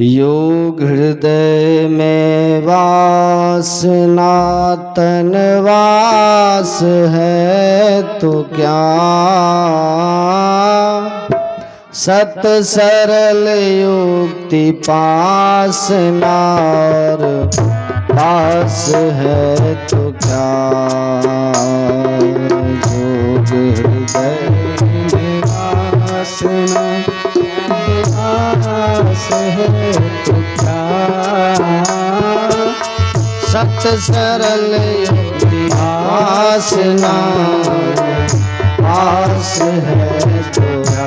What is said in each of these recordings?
योग हृदय में वासना तन वास है तो क्या, सत सरल युक्ति पास नार पास है तो क्या। योग हृदय में वासना पास है तो क्या, सत सरल युक्ति पास नार पास है तो क्या।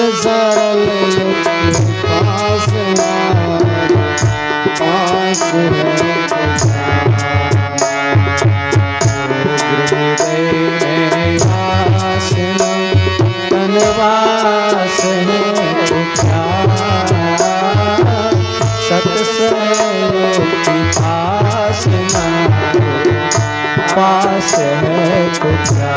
सरल युक्ति पास नार पास है तो क्या। सत सरल युक्ति पास नार पास है तो क्या।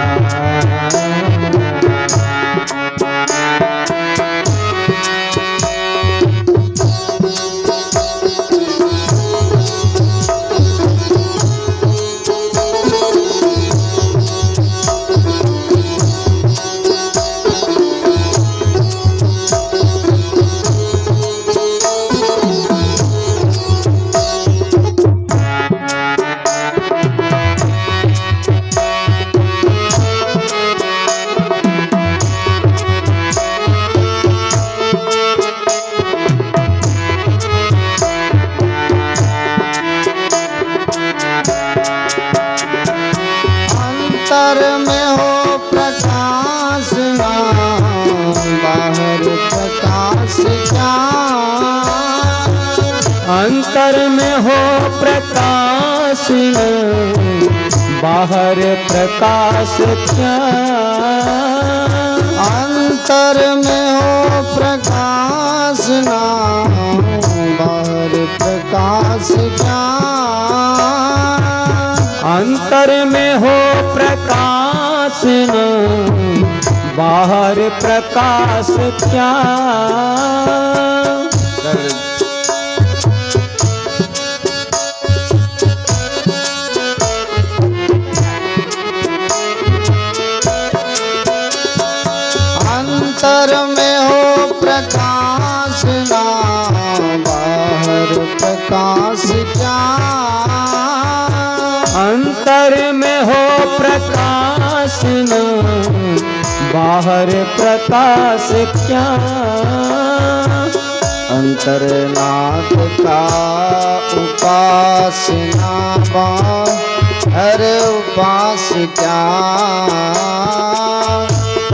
अंतर में हो प्रकाश ना बाहर प्रकाश क्या, अंतर में हो प्रकाश ना बाहर प्रकाश क्या। अंतर में हो प्रकाश ना बाहर प्रकाश क्या, अंतर में हो प्रकाश न बाहर प्रकाश क्या। अंतर में हो प्रकाश ना बाहर प्रकाश क्या, अंतर में हो प्रकाश न बाहर प्रकाश क्या। अंतरनाथ का उपासना बाहर उपास क्या,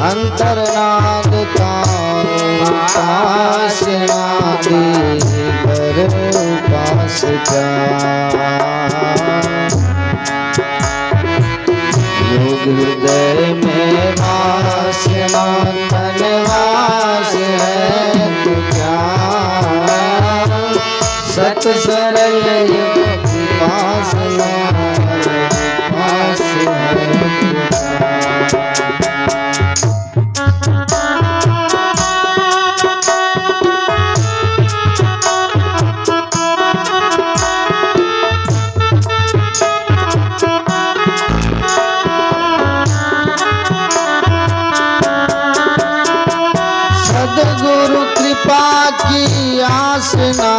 अंतरनाथ का उपासना दीगर उपास क्या। योग हृदय में वासना तन वास है तो क्या, सत सरल युक्ति पास नार पास है तो क्या। सद्गुरु कृपा की आसना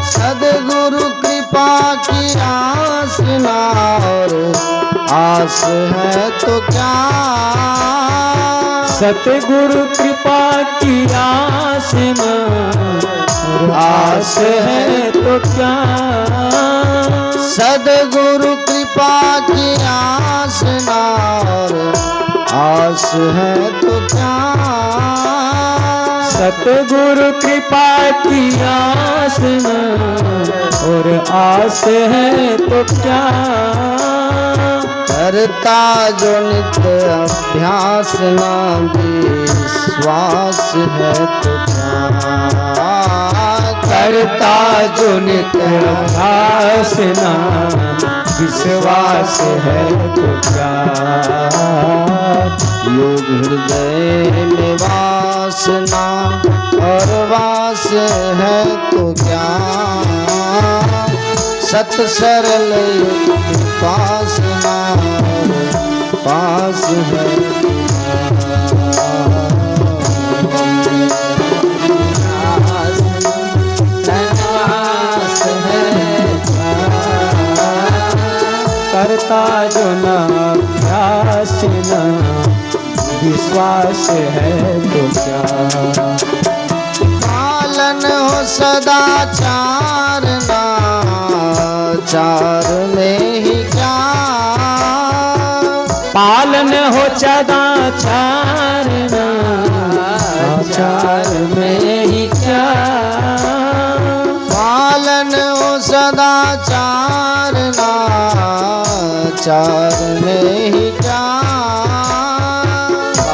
सद्गुरु कृपा की आसना और आस है तो क्या। सतगुरु कृपा की आसना और आस है तो क्या। सद्गुरु कृपा की आसना और आस है तो क्या। सतगुरु कृपा की आस न और आस है तो क्या। करता जो नित्य अभ्यास ना विश्वास है तो क्या। करता जो नित्य अभ्यास ना विश्वास है तो क्या। योग हृदय में वासना और वास है तो क्या। सत सरल युक्ति पासना पास है करता जो न अभ्यास न विश्वास है तो क्या। पालन हो सदाचार नाचार में ही क्या। पालन हो सदाचार नाचार में ही क्या। पालन हो सदाचार नाचार में ही क्या।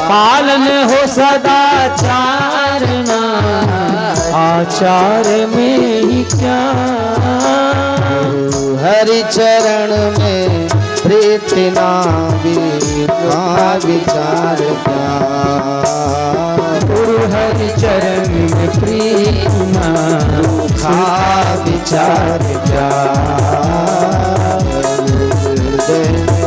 पालन हो सदाचार ना आचार में ही क्या। हरि चरण में प्रीति ना का विचार क्या। गुरु हरि चरण में प्रीति ना का विचार क्या।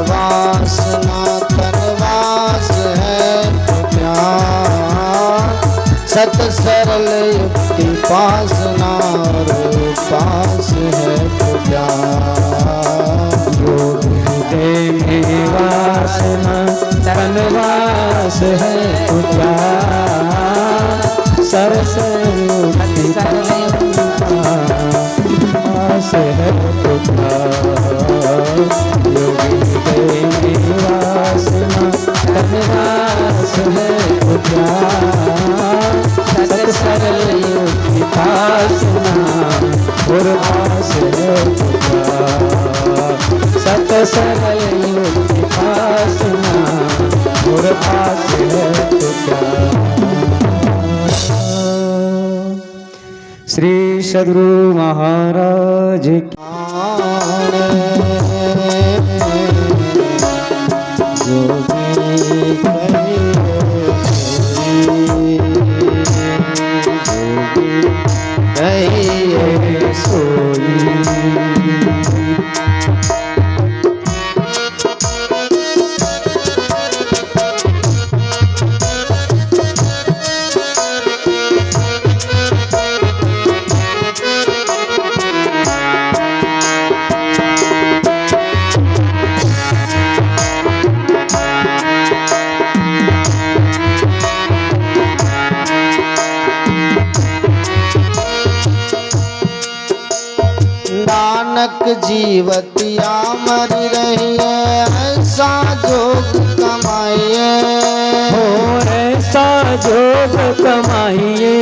वासना तनवास है तो क्या। सत सरल युक्ति पासना पास है तो क्या। योग हृदय में वासना तनवास है तो क्या। सरस युक्ति पास है तो क्या। योग हृदय में वासना तनवास है तो क्या। सत सरल युक्ति पासना और पास है तो क्या। सत सरल युक्ति पासना और पास है तो क्या। श्री सद्गुरु महाराज की नानक जीवतिया मर रही है ऐसा जोग कमाइए। हो ऐसा जोग कमाइए।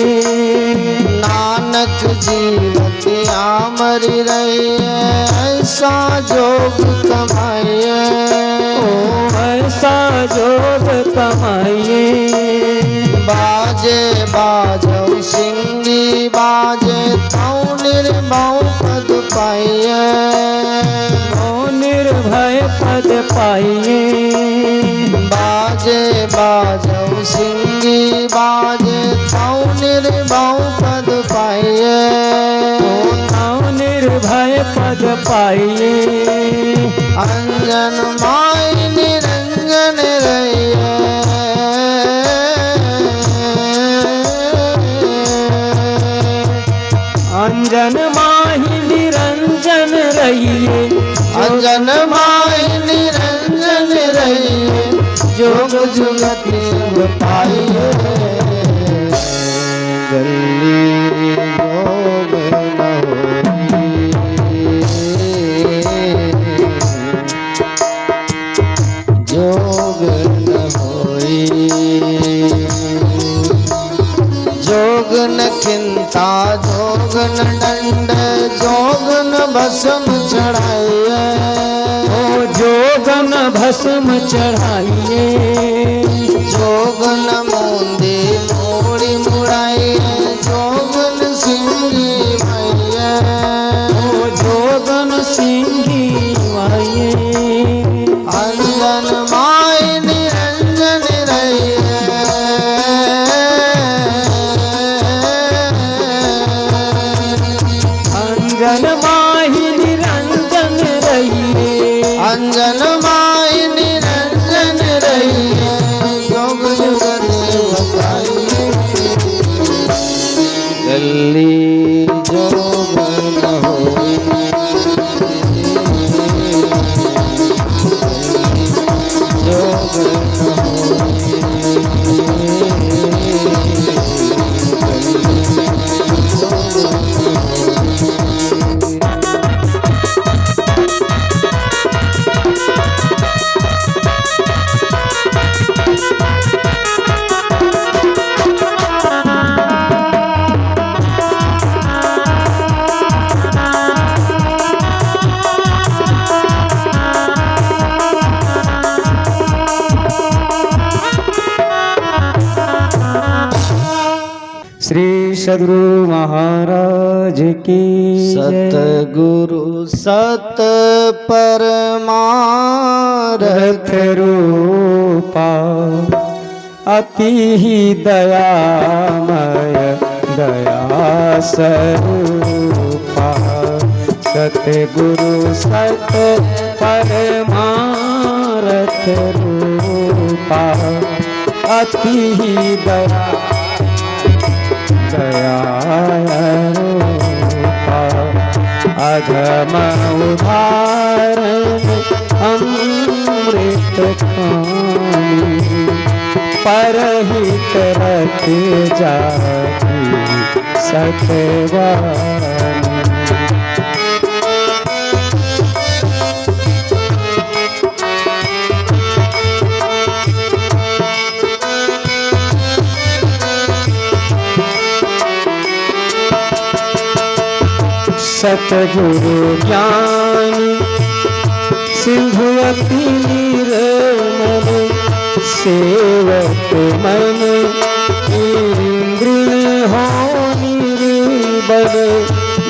नानक जीवतिया मर रही है ऐसा जोग कमाइए। ओ ऐसा जोग कमाइए। बाजे बाजो सिंगी बाजे ताऊ निर्भव पद पाइए। ओ निर्भय पद पाइए। बाजे बाजो सिंगी बाजे ताऊ निर्भव पद पाइए। ओ निर्भय पद पाइए। अंजन माई निरंजन रहिए। अंजन माहि निरंजन रहिए। अंजन माई निरंजन रहिए। जोग जुगति पाइए। गली जोग न होई। जोग न होई। भस्म चढ़ाइए। जोगन मूंदे मोड़ी मुड़ाइए, जोगन सिंगी मैया। ओ जोगन सिंही माये, अंजन माय निरंजन रहिए। अंजन माही निरंजन रहिए। अंजन माय निरंजन रहिए, जोग जुग देवताइए। जल्दी जोग न होई, जोग न श्री सद्गुरु महाराज की जय। सतगुरु सत परमारथ रथ रूपा अति ही दयामय दया स्वरूपा। सतगुरु सत परमारथ रूपा अति ही दया रूपा। अधम उदाहरण अमृत खानी, परहित रत जाति सतवानी। सतगुरु ज्ञान सिंधु अति निर्मल, सेवक मन इंद्रिय हो निर्बल।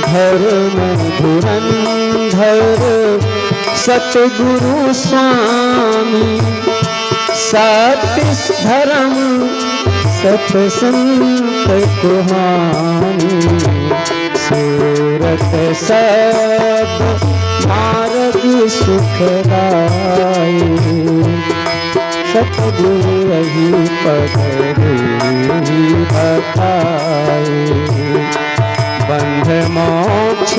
धर्म धुरंधर सतगुरु स्वामी, सत्य धर्म सतसंत कुहानी। सूरत सब मार्ग सुखदाई, सतगुरु यही पद बताए। बंध मोक्ष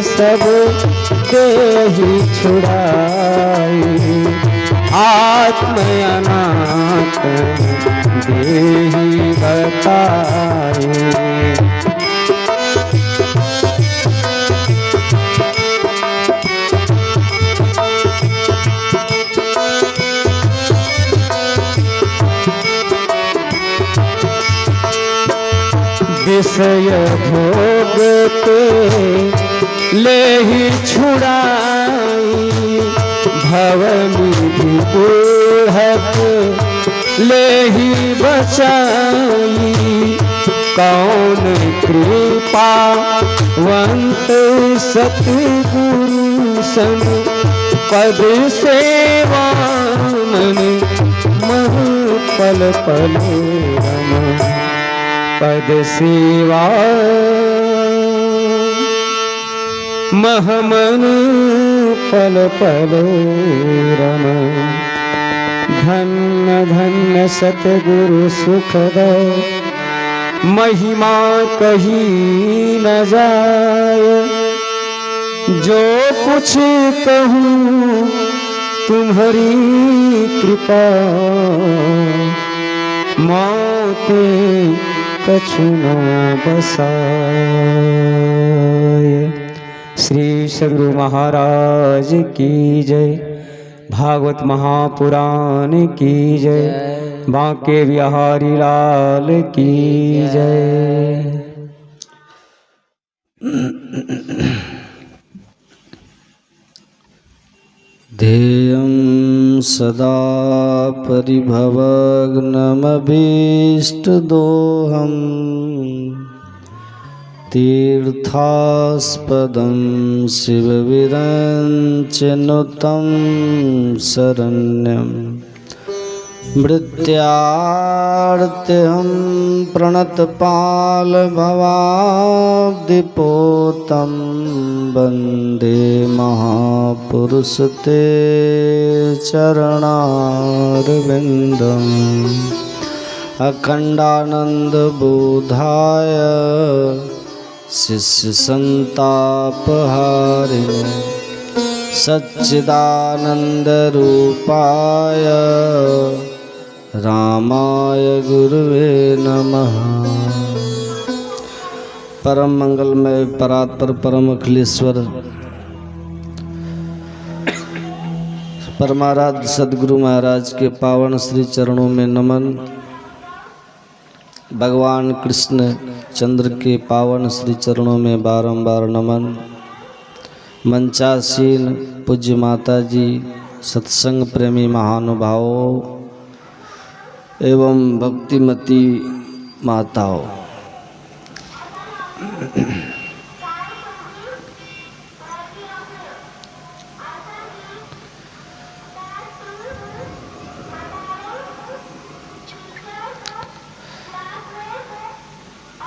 सब देहि छुड़ाई, आत्म अनात्म देहि बताए। विषय भोग पे ले ही छुड़ाई, भव निधि बूढ़क ले ही बचाई। कौन कृपावंत सतगुरु सन, पद सेवा मन मह पल पल रम। पद सेवा महमन पल पल रम। धन्य धन्य सतगुरु सुखद, महिमा कही न जाय। जो कुछ कहूँ तुम्हारी कृपा, मौते कछु न बसाए। श्री सद्गुरु महाराज की जय। भागवत महापुराण की जय। बांके बिहारी लाल की जय। ध्येयं सदा परिभवग्नमभीष्टदोहम् तीर्थास्पदं शिवविरञ्चनुतं शरण्यं मृत्यार्त्यहं प्रणतपालभवाब्धिपोतं वन्दे महापुरुषते चरणारविन्दम् अखण्डानन्दबोधाय शिष्यसन्तापहारिणे सच्चिदानन्दरूपाय रामाय गुरुवे नमः। परम मंगलमय परात्पर परम अखिलेश्वर परमाराध्य सद्गुरु महाराज के पावन श्री चरणों में नमन। भगवान कृष्ण चंद्र के पावन श्री चरणों में बारंबार नमन। मंचासीन पूज्य माता जी, सत्संग प्रेमी महानुभावों एवं भक्तिमती माताओं,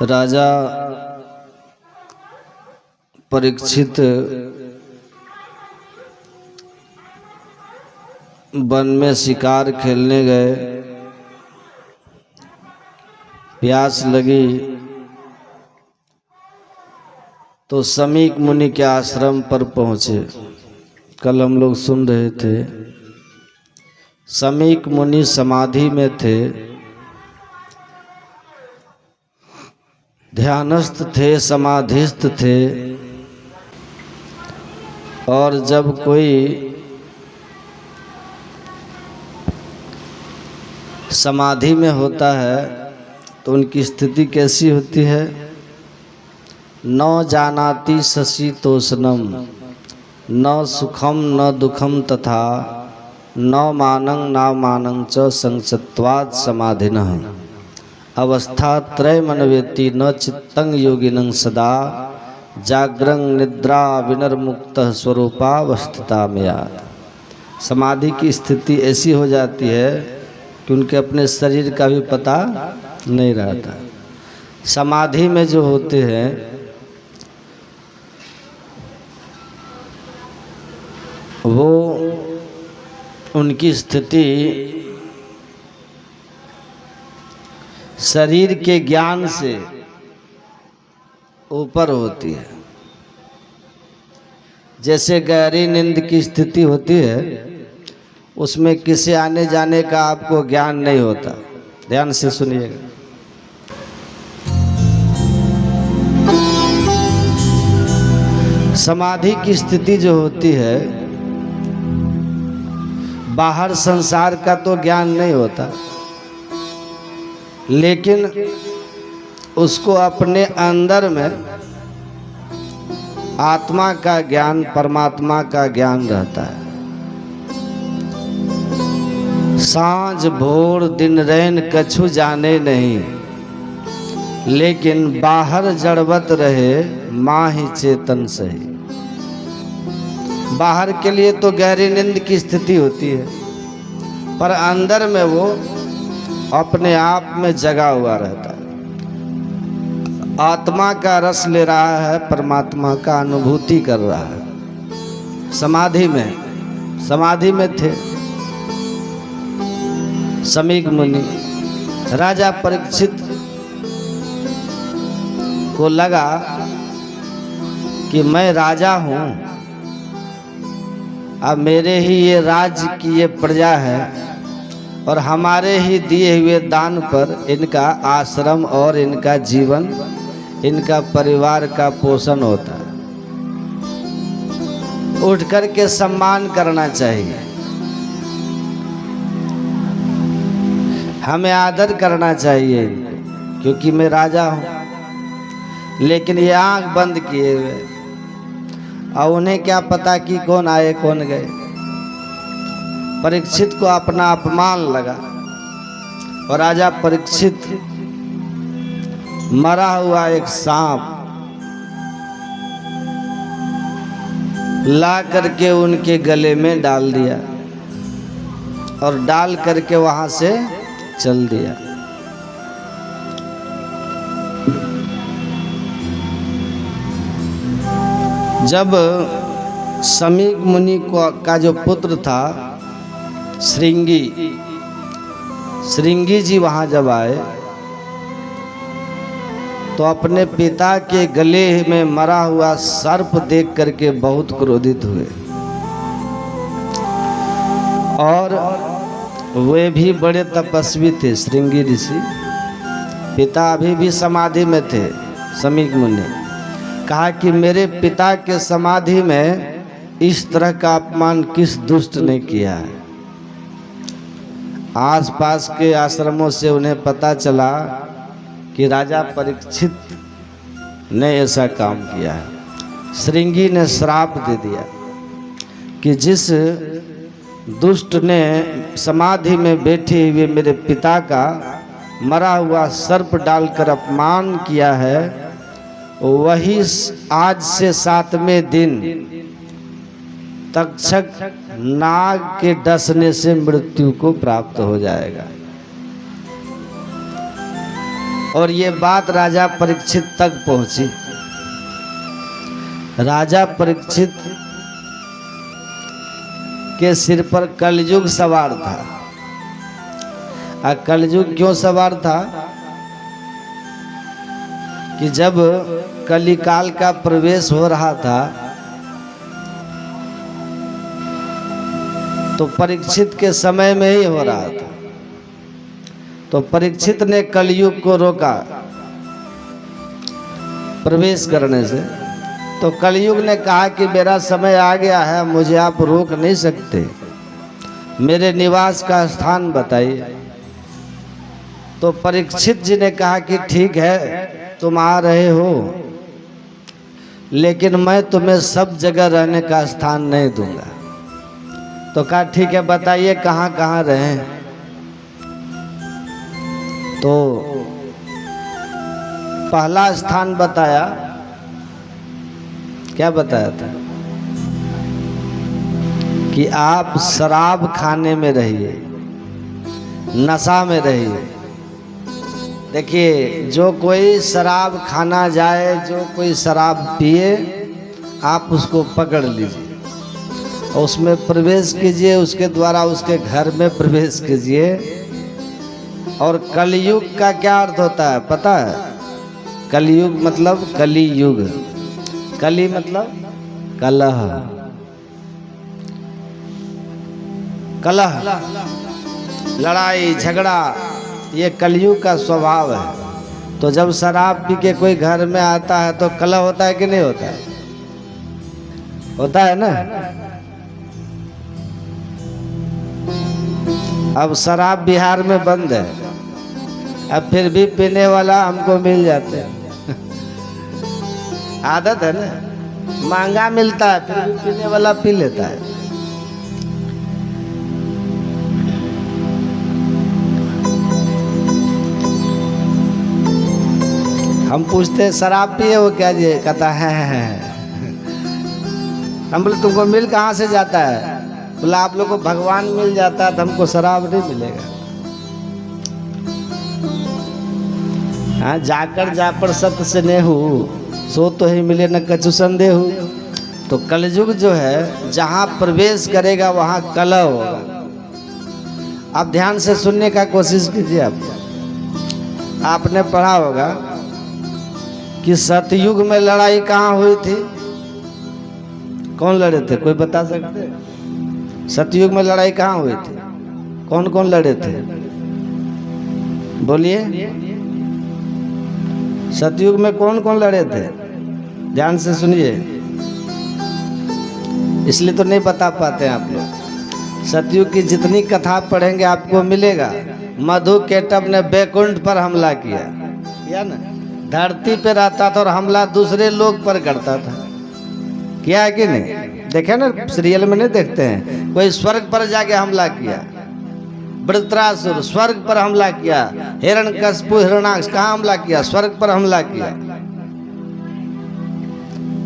राजा परीक्षित वन में शिकार खेलने गए। प्यास लगी तो समीक मुनि के आश्रम पर पहुँचे। कल हम लोग सुन रहे थे, समीक मुनि समाधि में थे, ध्यानस्थ थे, समाधिस्थ थे। और जब कोई समाधि में होता है तो उनकी स्थिति कैसी होती है? न जानाति शशीतोष्णम न सुखम न दुखम तथा न मानं न मानं च संचत्वात् समाधिनः अवस्था त्रय मनवेति न चित्तं योगिनं सदा जाग्रं निद्रा विनर्मुक्त स्वरूपावस्थिता में। समाधि की स्थिति ऐसी हो जाती है कि उनके अपने शरीर का भी पता नहीं रहता। समाधि में जो होते हैं वो उनकी स्थिति शरीर के ज्ञान से ऊपर होती है। जैसे गहरी नींद की स्थिति होती है, उसमें किसी आने जाने का आपको ज्ञान नहीं होता। ध्यान से सुनिएगा। समाधि की स्थिति जो होती है, बाहर संसार का तो ज्ञान नहीं होता, लेकिन उसको अपने अंदर में आत्मा का ज्ञान, परमात्मा का ज्ञान रहता है। सांझ भोर दिन रैन कछु जाने नहीं, लेकिन बाहर जड़वत रहे माहि चेतन सही। बाहर के लिए तो गहरी नींद की स्थिति होती है, पर अंदर में वो अपने आप में जगा हुआ रहता है। आत्मा का रस ले रहा है, परमात्मा का अनुभूति कर रहा है। समाधि में थे समीक मुनि। राजा परीक्षित को लगा कि मैं राजा हूँ, अब मेरे ही ये राज्य की ये प्रजा है और हमारे ही दिए हुए दान पर इनका आश्रम और इनका जीवन, इनका परिवार का पोषण होता है। उठ कर के सम्मान करना चाहिए, हमें आदर करना चाहिए, क्योंकि मैं राजा हूँ। लेकिन ये आंख बंद किए हुए, और उन्हें क्या पता कि कौन आए कौन गए। परीक्षित को अपना अपमान लगा और राजा परीक्षित मरा हुआ एक सांप ला करके उनके गले में डाल दिया और डाल करके वहां से चल दिया। जब समीक मुनि का जो पुत्र था श्रृंगी जी वहां जब आए तो अपने पिता के गले में मरा हुआ सर्प देख करके बहुत क्रोधित हुए और वे भी बड़े तपस्वी थे। श्रृंगी ऋषि पिता अभी भी समाधि में थे। समीक मुनि कहा कि मेरे पिता के समाधि में इस तरह का अपमान किस दुष्ट ने किया है। आसपास के आश्रमों से उन्हें पता चला कि राजा परीक्षित ने ऐसा काम किया है। श्रृंगी ने श्राप दे दिया कि जिस दुष्ट ने समाधि में बैठे हुए मेरे पिता का मरा हुआ सर्प डालकर अपमान किया है, वही आज से 7वें दिन तक्षक नाग के डसने से मृत्यु को प्राप्त हो जाएगा। और ये बात राजा परीक्षित तक पहुंची। राजा परीक्षित के सिर पर कलयुग सवार था। कलयुग क्यों सवार था कि जब कलिकाल का प्रवेश हो रहा था तो परीक्षित के समय में ही हो रहा था। तो परीक्षित ने कलयुग को रोका प्रवेश करने से। तो कलयुग ने कहा कि मेरा समय आ गया है, मुझे आप रोक नहीं सकते, मेरे निवास का स्थान बताइए। तो परीक्षित जी ने कहा कि ठीक है, तुम आ रहे हो, लेकिन मैं तुम्हें सब जगह रहने का स्थान नहीं दूंगा। तो कहा ठीक है, बताइए कहाँ कहाँ रहें। तो पहला स्थान बताया, क्या बताया था कि आप शराब खाने में रहिए, नशा में रहिए। देखिए, जो कोई शराब खाना जाए, जो कोई शराब पिए, आप उसको पकड़ लीजिए और उसमें प्रवेश कीजिए, उसके द्वारा उसके घर में प्रवेश कीजिए। और कलयुग का क्या अर्थ होता है पता है? कलयुग मतलब कली युग, कली मतलब कलह, कलह, लड़ाई झगड़ा, ये कलयुग का स्वभाव है। तो जब शराब पी के कोई घर में आता है तो कलह होता है कि नहीं होता है? होता है ना। अब शराब बिहार में बंद है, अब फिर भी पीने वाला हमको मिल जाते हैं। आदत है ना, महंगा मिलता है फिर भी पीने वाला पी लेता है। हम पूछते हैं शराब पिए हो क्या जी? कहता है। हम बोले तुमको मिल कहाँ से जाता है? बोला आप लोग को भगवान मिल जाता है तो हमको शराब नहीं मिलेगा। हाँ, जाकर जा पर सत्य से नेहू, सो तो ही मिले न कछु संदेहू। तो कलयुग जो है जहाँ प्रवेश करेगा वहाँ कलह होगा। आप ध्यान से सुनने का कोशिश कीजिए। आपने पढ़ा होगा कि सतयुग में लड़ाई कहाँ हुई थी? कौन लड़े थे? कोई बता सकते? सतयुग में लड़ाई कहाँ हुई थी? कौन कौन लड़े थे? बोलिए। सतयुग में कौन कौन लड़े थे? ध्यान से सुनिए, इसलिए तो नहीं बता पाते हैं आप लोग। सतयुग की जितनी कथा पढ़ेंगे आपको मिलेगा। मधु केटव ने बैकुंठ पर हमला किया ना, धरती पे रहता था और हमला दूसरे लोग पर करता था, किया है कि नहीं? देखे ना सीरियल में नहीं देखते हैं, कोई स्वर्ग पर जाके हमला किया, वृत्रासुर स्वर्ग पर हमला किया, हिरण्यकशिपु हिरण्याक्ष कहाँ हमला किया, स्वर्ग पर हमला किया।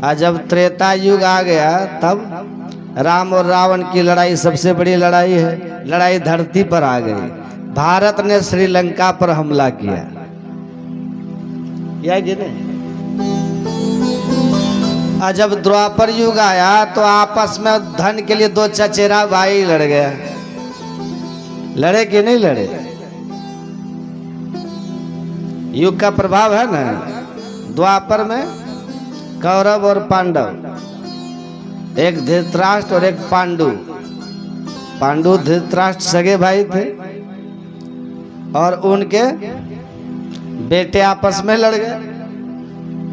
और जब त्रेता युग आ गया तब राम और रावण की लड़ाई सबसे बड़ी लड़ाई है, लड़ाई धरती पर आ गई। भारत ने श्रीलंका पर हमला किया, या कि नहीं? और जब द्वापर युग आया तो आपस में धन के लिए दो चचेरा भाई लड़ गया, लड़े कि नहीं लड़े? युग का प्रभाव है ना। द्वापर में कौरव और पांडव, एक धृतराष्ट्र और एक पांडु। पांडु धृतराष्ट्र सगे भाई थे और उनके बेटे आपस में लड़ गए,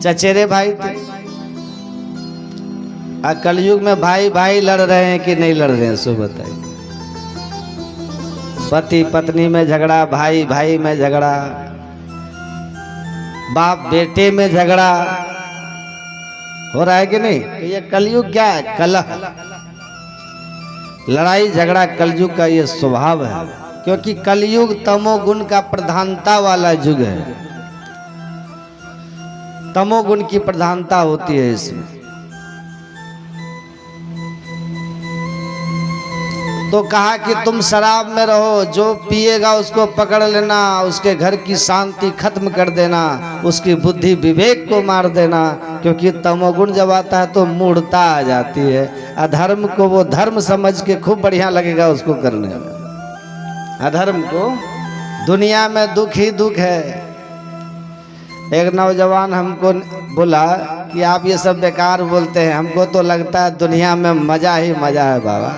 चचेरे भाई थे। और कलयुग में भाई भाई लड़ रहे हैं कि नहीं लड़ रहे हैं, सो बताइए। पति पत्नी में झगड़ा, भाई भाई में झगड़ा, बाप बेटे में झगड़ा हो रहा है कि नहीं? ये कलयुग क्या है? कलह, लड़ाई झगड़ा कलयुग का ये स्वभाव है, क्योंकि कलयुग तमोगुण का प्रधानता वाला युग है। तमोगुण की प्रधानता होती है इसमें। तो कहा कि तुम शराब में रहो, जो पिएगा उसको पकड़ लेना, उसके घर की शांति खत्म कर देना, उसकी बुद्धि विवेक को मार देना, क्योंकि तमोगुण जब आता है तो मूढ़ता आ जाती है। अधर्म को वो धर्म समझ के खूब बढ़िया लगेगा उसको करने में। अधर्म को दुनिया में दुख ही दुख है। एक नौजवान हमको बोला कि आप ये सब बेकार बोलते हैं, हमको तो लगता है दुनिया में मजा ही मजा है बाबा।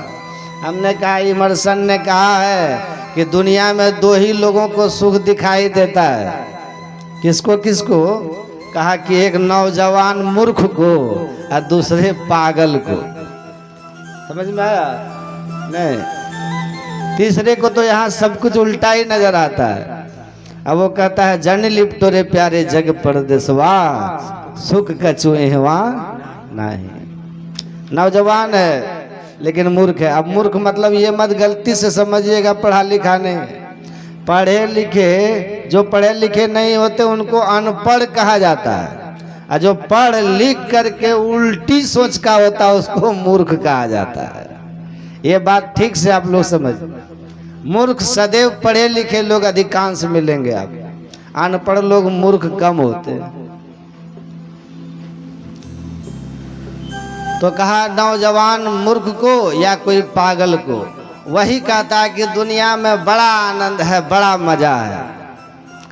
हमने कहा, इमर्सन ने कहा है कि दुनिया में दो ही लोगों को सुख दिखाई देता है। किसको किसको? कहा कि एक नौजवान मूर्ख को और दूसरे पागल को। समझ में आया? नहीं, तीसरे को तो यहाँ सब कुछ उल्टा ही नजर आता है। अब वो कहता है, जन लिपटो रे प्यारे जग परदेसवा, सुख कछुएवा नहीं। नौजवान है लेकिन मूर्ख है। अब मूर्ख मतलब ये मत गलती से समझिएगा पढ़ा लिखा नहीं। पढ़े लिखे, जो पढ़े लिखे नहीं होते उनको अनपढ़ कहा जाता है, और जो पढ़ लिख करके उल्टी सोच का होता है उसको मूर्ख कहा जाता है। ये बात ठीक से आप लोग समझ। मूर्ख सदैव पढ़े लिखे लोग अधिकांश मिलेंगे, आप अनपढ़ लोग मूर्ख कम होते हैं। तो कहा नौजवान मूर्ख को या कोई पागल को, वही कहता है कि दुनिया में बड़ा आनंद है, बड़ा मजा है,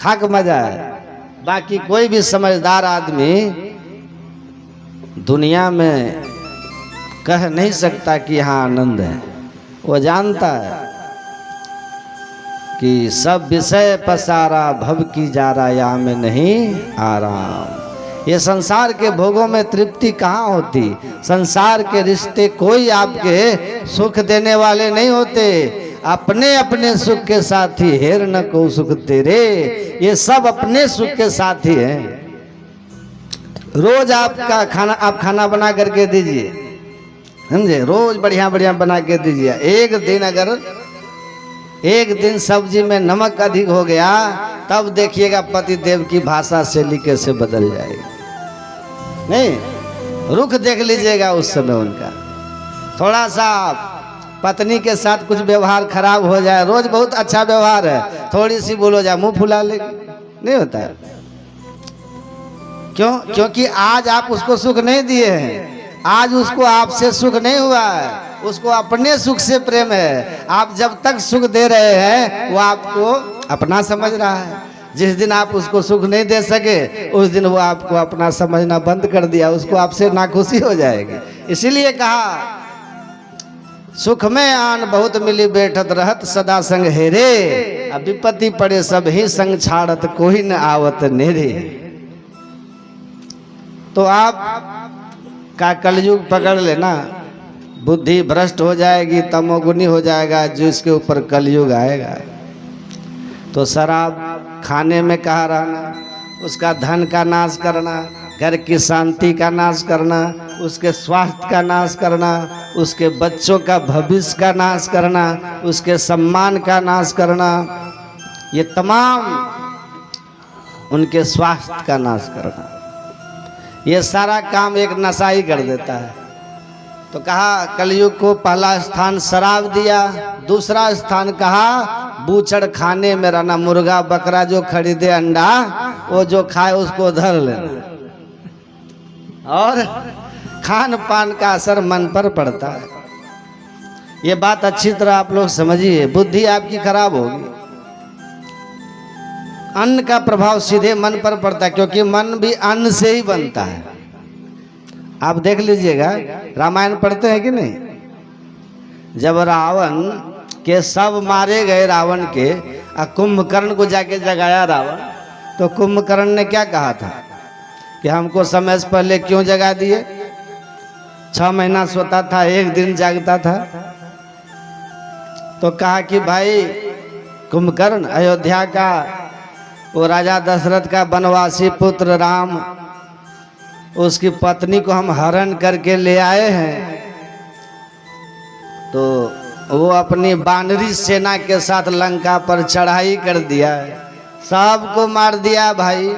खाक मजा है। बाकी कोई भी समझदार आदमी दुनिया में कह नहीं सकता कि यहाँ आनंद है। वो जानता है कि सब विषय पसारा, भव की जारा या में नहीं आराम। ये संसार के भोगों में तृप्ति कहाँ होती? संसार के रिश्ते कोई आपके सुख देने वाले नहीं होते, अपने अपने सुख के साथी। हेर न को सुख तेरे, ये सब अपने सुख के साथी हैं। रोज आपका खाना, आप खाना बना करके दीजिए, समझे? रोज बढ़िया बढ़िया बना के दीजिए। एक दिन सब्जी में नमक अधिक हो गया, तब देखिएगा पति देव की भाषा शैली कैसे बदल जाएगी। नहीं, रुख देख लीजिएगा उस समय उनका। थोड़ा सा पत्नी के साथ कुछ व्यवहार खराब हो जाए, रोज बहुत अच्छा व्यवहार है, थोड़ी सी बोलो जाए मुंह फुला लेगी, नहीं होता है। क्यों? क्योंकि आज आप उसको सुख नहीं दिए हैं, आज उसको आपसे सुख नहीं हुआ है, उसको अपने सुख से प्रेम है। आप जब तक सुख दे रहे हैं वो आपको अपना समझ रहा है। जिस दिन आप उसको सुख नहीं दे सके उस दिन वो आपको अपना समझना बंद कर दिया, उसको आपसे नाखुशी हो जाएगी। इसीलिए कहा, सुख में आन बहुत मिली बैठत रहत सदा संग हेरे, अब विपत्ति पड़े सब ही संग छाड़त कोई न आवत नेरे। तो आप का कलयुग पकड़ लेना, बुद्धि भ्रष्ट हो जाएगी, तमोगुनी हो जाएगा जिसके ऊपर कलयुग आएगा। तो शराब खाने में कहाँ रहना, उसका धन का नाश करना, घर की शांति का नाश करना, उसके स्वास्थ्य का नाश करना, उसके बच्चों का भविष्य का नाश करना, उसके सम्मान का नाश करना, ये तमाम उनके स्वास्थ्य का नाश करना, ये सारा काम एक नशा ही कर देता है। तो कहा कलयुग को पहला स्थान शराब दिया, दूसरा स्थान कहा बूचड़ खाने में रहना, मुर्गा बकरा जो खरीदे अंडा वो जो खाए उसको धर लेना, और खान पान का असर मन पर पड़ता है। ये बात अच्छी तरह आप लोग समझिए, बुद्धि आपकी खराब होगी। अन्न का प्रभाव सीधे मन पर पड़ता है, क्योंकि मन भी अन्न से ही बनता है। आप देख लीजिएगा, रामायण पढ़ते हैं कि नहीं? जब रावण के सब मारे गए रावण के, कुंभकर्ण को जाके जगाया रावण, तो कुंभकर्ण ने क्या कहा था कि हमको समय से पहले क्यों जगा दिए? 6 महीना सोता था, 1 दिन जागता था। तो कहा कि भाई कुंभकर्ण, अयोध्या का वो राजा दशरथ का वनवासी पुत्र राम, उसकी पत्नी को हम हरण करके ले आए हैं, तो वो अपनी वानरी सेना के साथ लंका पर चढ़ाई कर दिया है, सबको मार दिया भाई,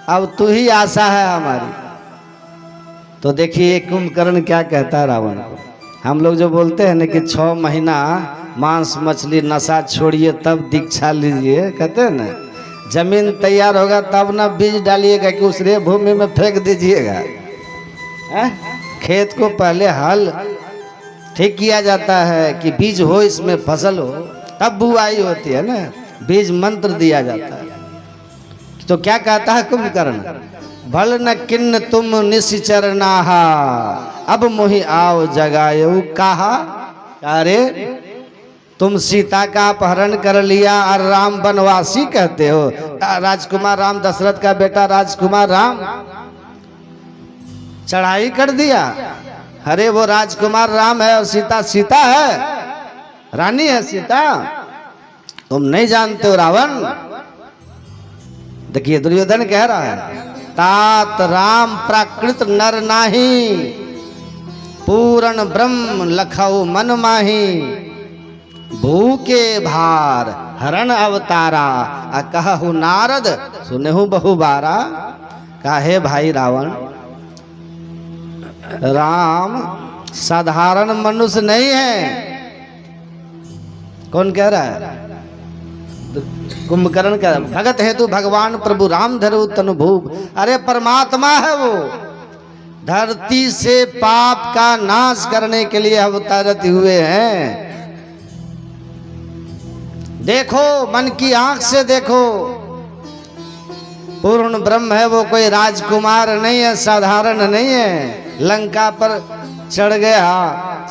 अब तू ही आशा है हमारी। तो देखिए कुंभकर्ण क्या कहता है रावण को। हम लोग जो बोलते हैं ना कि 6 महीना मांस मछली नशा छोड़िए तब दीक्षा लीजिए, कहते हैं ना, जमीन तैयार होगा तब ना बीज डालिएगा कि उसरे भूमि में फेंक दीजिएगा। खेत को पहले हल ठीक किया जाता है कि बीज हो, इसमें फसल हो, तब बुआई होती है ना, बीज मंत्र दिया जाता है। तो क्या कहता है कुंभकर्ण, भल न किन्न तुम निश्चर नाहा, अब मोहि आओ जगायो कहा। अरे तुम सीता का अपहरण कर लिया और राम वनवासी कहते हो, राजकुमार राम, दशरथ का बेटा राजकुमार राम चढ़ाई कर दिया। अरे वो राजकुमार राम है और सीता सीता है, रानी है सीता, तुम नहीं जानते हो रावण। देखिए दुर्योधन कह रहा है, तात राम प्राकृत नर नाही, पूर्ण ब्रह्म लखऊ मन माही, भूके भार हरण अवतारा, कहु नारद सुनहु बहु बारा। काहे भाई रावण, राम साधारण मनुष्य नहीं है। कौन कह रहा है? कुंभकर्ण कह रहा है, भगत हेतु भगवान प्रभु राम धरु तनु भूप। अरे परमात्मा है वो, धरती से पाप का नाश करने के लिए अवतरित हुए हैं। देखो, मन की आंख से देखो, पूर्ण ब्रह्म है वो, कोई राजकुमार नहीं है, साधारण नहीं है। लंका पर चढ़ गया,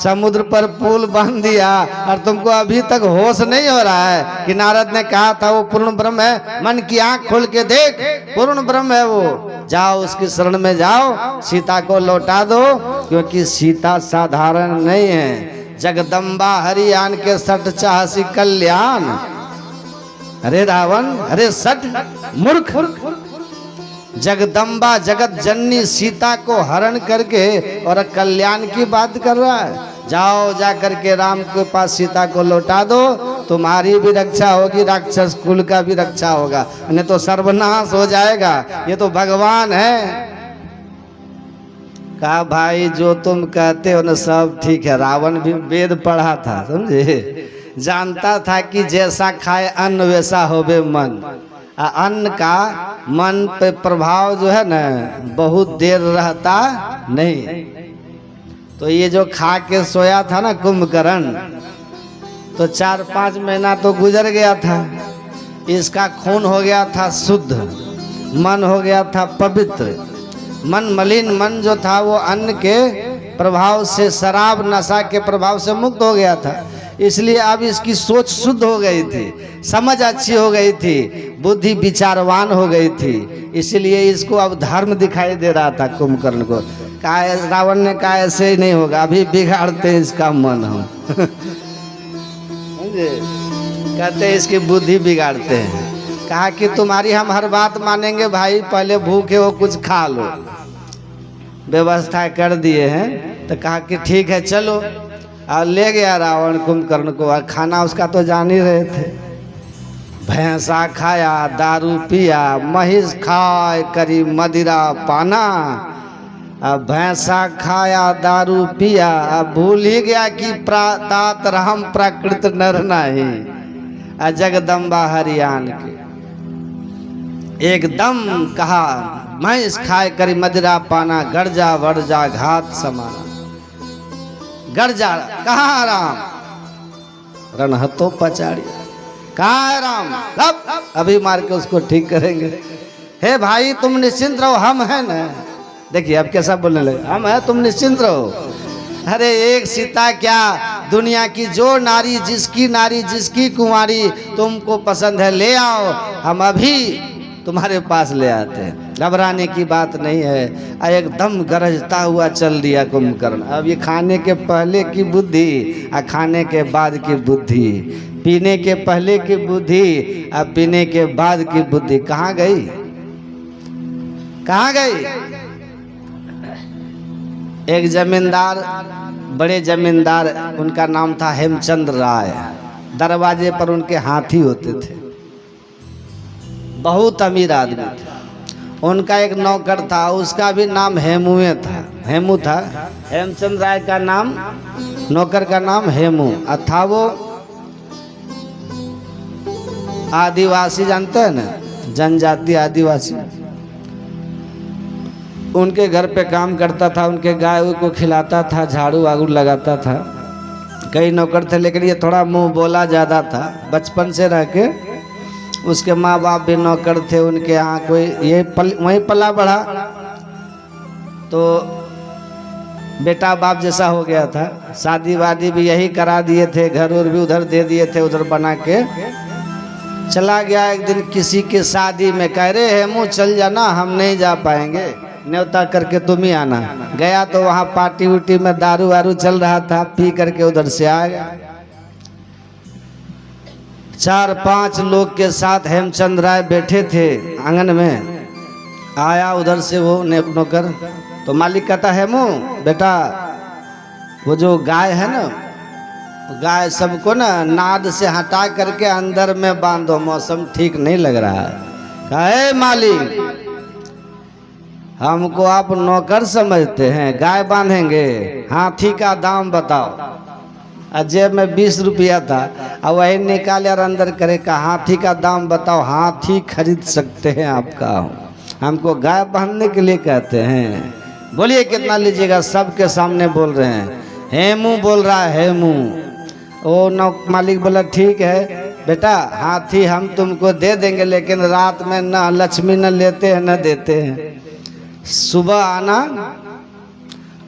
समुद्र पर पुल बांध दिया, और तुमको अभी तक होश नहीं हो रहा है कि नारद ने कहा था वो पूर्ण ब्रह्म है। मन की आंख खोल के देख, पूर्ण ब्रह्म है वो। जाओ उसकी शरण में जाओ, सीता को लौटा दो, क्योंकि सीता साधारण नहीं है। जगदम्बा हरियाण के सठ चाहसी कल्याण। अरे रावण, अरे सठ मूर्ख, जगदम्बा जगत जननी सीता को हरण करके और कल्याण की बात कर रहा है। जाओ जा करके राम के पास सीता को लौटा दो, तुम्हारी भी रक्षा होगी, राक्षस कुल का भी रक्षा होगा, नहीं तो सर्वनाश हो जाएगा। ये तो भगवान है। कहा भाई जो तुम कहते हो ना सब ठीक है। रावण भी वेद पढ़ा था, समझे, जानता था कि जैसा खाए अन्न वैसा होवे मन। अन्न का मन पे प्रभाव जो है ना बहुत देर रहता नहीं। तो ये जो खा के सोया था ना कुंभकर्ण, तो 4-5 महीना तो गुजर गया था। इसका खून हो गया था शुद्ध, मन हो गया था पवित्र। मन मलिन मन जो था वो अन्न के प्रभाव से, शराब नशा के प्रभाव से मुक्त हो गया था। इसलिए अब इसकी सोच शुद्ध हो गई थी, समझ अच्छी हो गई थी, बुद्धि विचारवान हो गई थी। इसलिए इसको अब धर्म दिखाई दे रहा था कुंभकर्ण को। कहा, रावण ने कहा ऐसे ही नहीं होगा, अभी बिगाड़ते हैं इसका मन हम। कहते हैं इसकी बुद्धि बिगाड़ते हैं। कहा कि तुम्हारी हम हर बात मानेंगे भाई, पहले भूखे हो कुछ खा लो। व्यवस्था कर दिए हैं। तो कहा कि ठीक है चलो। और ले गया रावण कुंभकर्ण को। और खाना उसका तो जान ही रहे थे। भैंसा खाया, दारू पिया, महिष खाए करी मदिरा पाना। अब भैंसा खाया, दारू पिया, अब भूल ही गया कि तात राम प्राकृत नर नहीं, जगदम्बा हरियाण के। एकदम कहा महिष खाए करी मदिरा पाना, गर्जा वर्जा घात समाना। गर्जा कहाँ राम, रणहतो पचाड़ी, कहाँ है राम, अभी मार के उसको ठीक करेंगे। हे भाई तुम निश्चिंत रहो, हम हैं ना। देखिए अब कैसा बोलने लगे, हम हैं तुम निश्चिंत रहो। अरे एक सीता क्या, दुनिया की जो नारी, जिसकी कुंवारी तुमको पसंद है ले आओ, हम अभी तुम्हारे पास ले आते हैं। घबराने की बात नहीं है। एकदम गरजता हुआ चल दिया कुंभकर्ण। अब ये खाने के पहले की बुद्धि और खाने के बाद की बुद्धि, पीने के पहले की बुद्धि और पीने के बाद की बुद्धि कहाँ गई, कहाँ गई। एक जमींदार, बड़े जमींदार, उनका नाम था हेमचंद्र राय। दरवाजे पर उनके हाथी होते थे, बहुत अमीर आदमी था। उनका एक नौकर था, उसका भी नाम हेमुए था, हेमू था। हेमचंद्र राय का नाम, नौकर का नाम हेमू था। वो आदिवासी, जानते हैं ना, जनजाति आदिवासी। उनके घर पे काम करता था, उनके गाय को खिलाता था, झाड़ू वाड़ू लगाता था। कई नौकर थे लेकिन ये थोड़ा मुंह बोला ज़्यादा था। बचपन से रह के उसके माँ बाप भी नौकर थे, उनके यहाँ कोई ये वहीं पला बढ़ा, तो बेटा बाप जैसा हो गया था। शादी वादी भी यही करा दिए थे, घर और भी उधर दे दिए थे, उधर बना के चला गया। एक दिन किसी के शादी में, कह रहे हेमू चल जाना, हम नहीं जा पाएंगे, न्योता करके तुम ही आना। गया तो वहाँ पार्टी उटी में दारू वारू चल रहा था, पी करके उधर से आ गया। 4-5 लोग के साथ हेमचंद्र राय बैठे थे आंगन में। आया उधर से वो नौकर, तो मालिक कहता हेमू बेटा, वो जो गाय है ना, गाय सबको ना नाद से हटा करके अंदर में बांधो, मौसम ठीक नहीं लग रहा है। कहे मालिक हमको आप नौकर समझते हैं, गाय बांधेंगे, हाथी का दाम बताओ। जेब में 20 रुपया था, और वही निकाले और अंदर करे का हाथी का दाम बताओ। हाथी खरीद सकते हैं आपका, हमको गाय बांधने के लिए कहते हैं, बोलिए कितना लीजिएगा। सबके सामने बोल रहे हैं, हेमू बोल रहा है, हेमू। ओ नौ मालिक बोला ठीक है बेटा, हाथी हम तुमको दे देंगे, लेकिन रात में न लक्ष्मी न लेते हैं न देते हैं। सुबह आना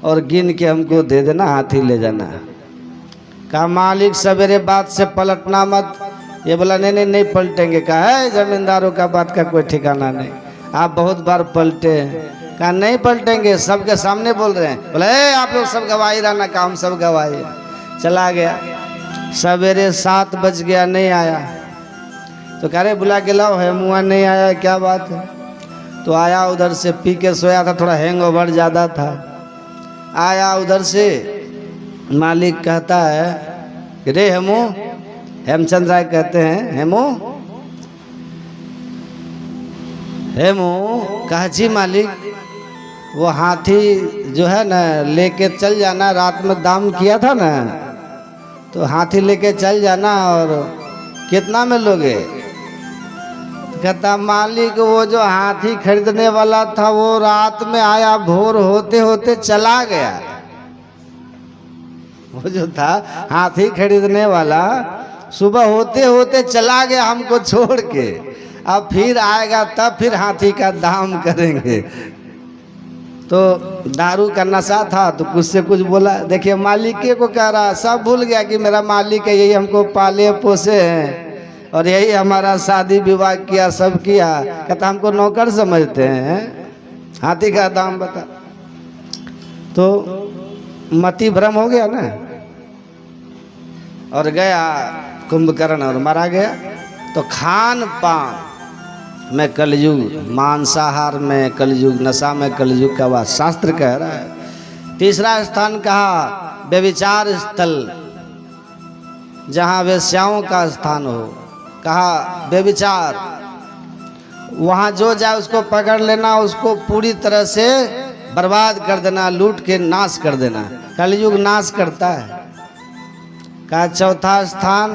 और गिन के हमको दे देना, हाथी ले जाना। कहा मालिक सवेरे बात से पलटना मत। ये बोला नहीं नहीं पलटेंगे। कहा है जमींदारों का बात का कोई ठिकाना नहीं, आप बहुत बार पलटे। कहा नहीं पलटेंगे, सबके सामने बोल रहे हैं। बोला आप लोग सब गवाही रहना, काम सब गवाही। चला गया। सवेरे 7 बज गया, नहीं आया। तो कह रहे बुला के लाओ, हेमुआ नहीं आया, क्या बात है। तो आया, उधर से पी के सोया था, थोड़ा हैंगओवर ज़्यादा था। आया उधर से, मालिक कहता है कि रे हेमू, हेमचंद्र राय कहते हैं हेमू, हेमू। कहा जी मालिक, वो हाथी जो है ना लेके चल जाना, रात में दाम किया था ना, तो हाथी लेके चल जाना। और कितना में लोगे। कहता मालिक वो जो हाथी खरीदने वाला था वो रात में आया, भोर होते होते चला गया। वो जो था हाथी खरीदने वाला, सुबह होते होते चला गया हमको छोड़ के। अब फिर आएगा तब फिर हाथी का दाम करेंगे। तो दारू का नशा था तो कुछ से कुछ बोला। देखिए मालिक को कह रहा, सब भूल गया कि मेरा मालिक है, यही हमको पाले पोसे हैं और यही हमारा शादी विवाह किया, सब किया। कहता हमको नौकर समझते हैं, हाथी का दाम बता। तो मति भ्रम हो गया ना, और गया कुंभकर्ण और मारा गया। तो खान पान में कलयुग, मांसाहार में कलयुग, नशा में कलयुग का बात शास्त्र कह रहा है। तीसरा स्थान कहा व्यभिचार स्थल, जहाँ वेश्याओं का स्थान हो, कहा व्यभिचार, वहाँ जो जाए उसको पकड़ लेना, उसको पूरी तरह से बर्बाद कर देना, लूट के नाश कर देना। कलयुग नाश करता है। कहा चौथा स्थान,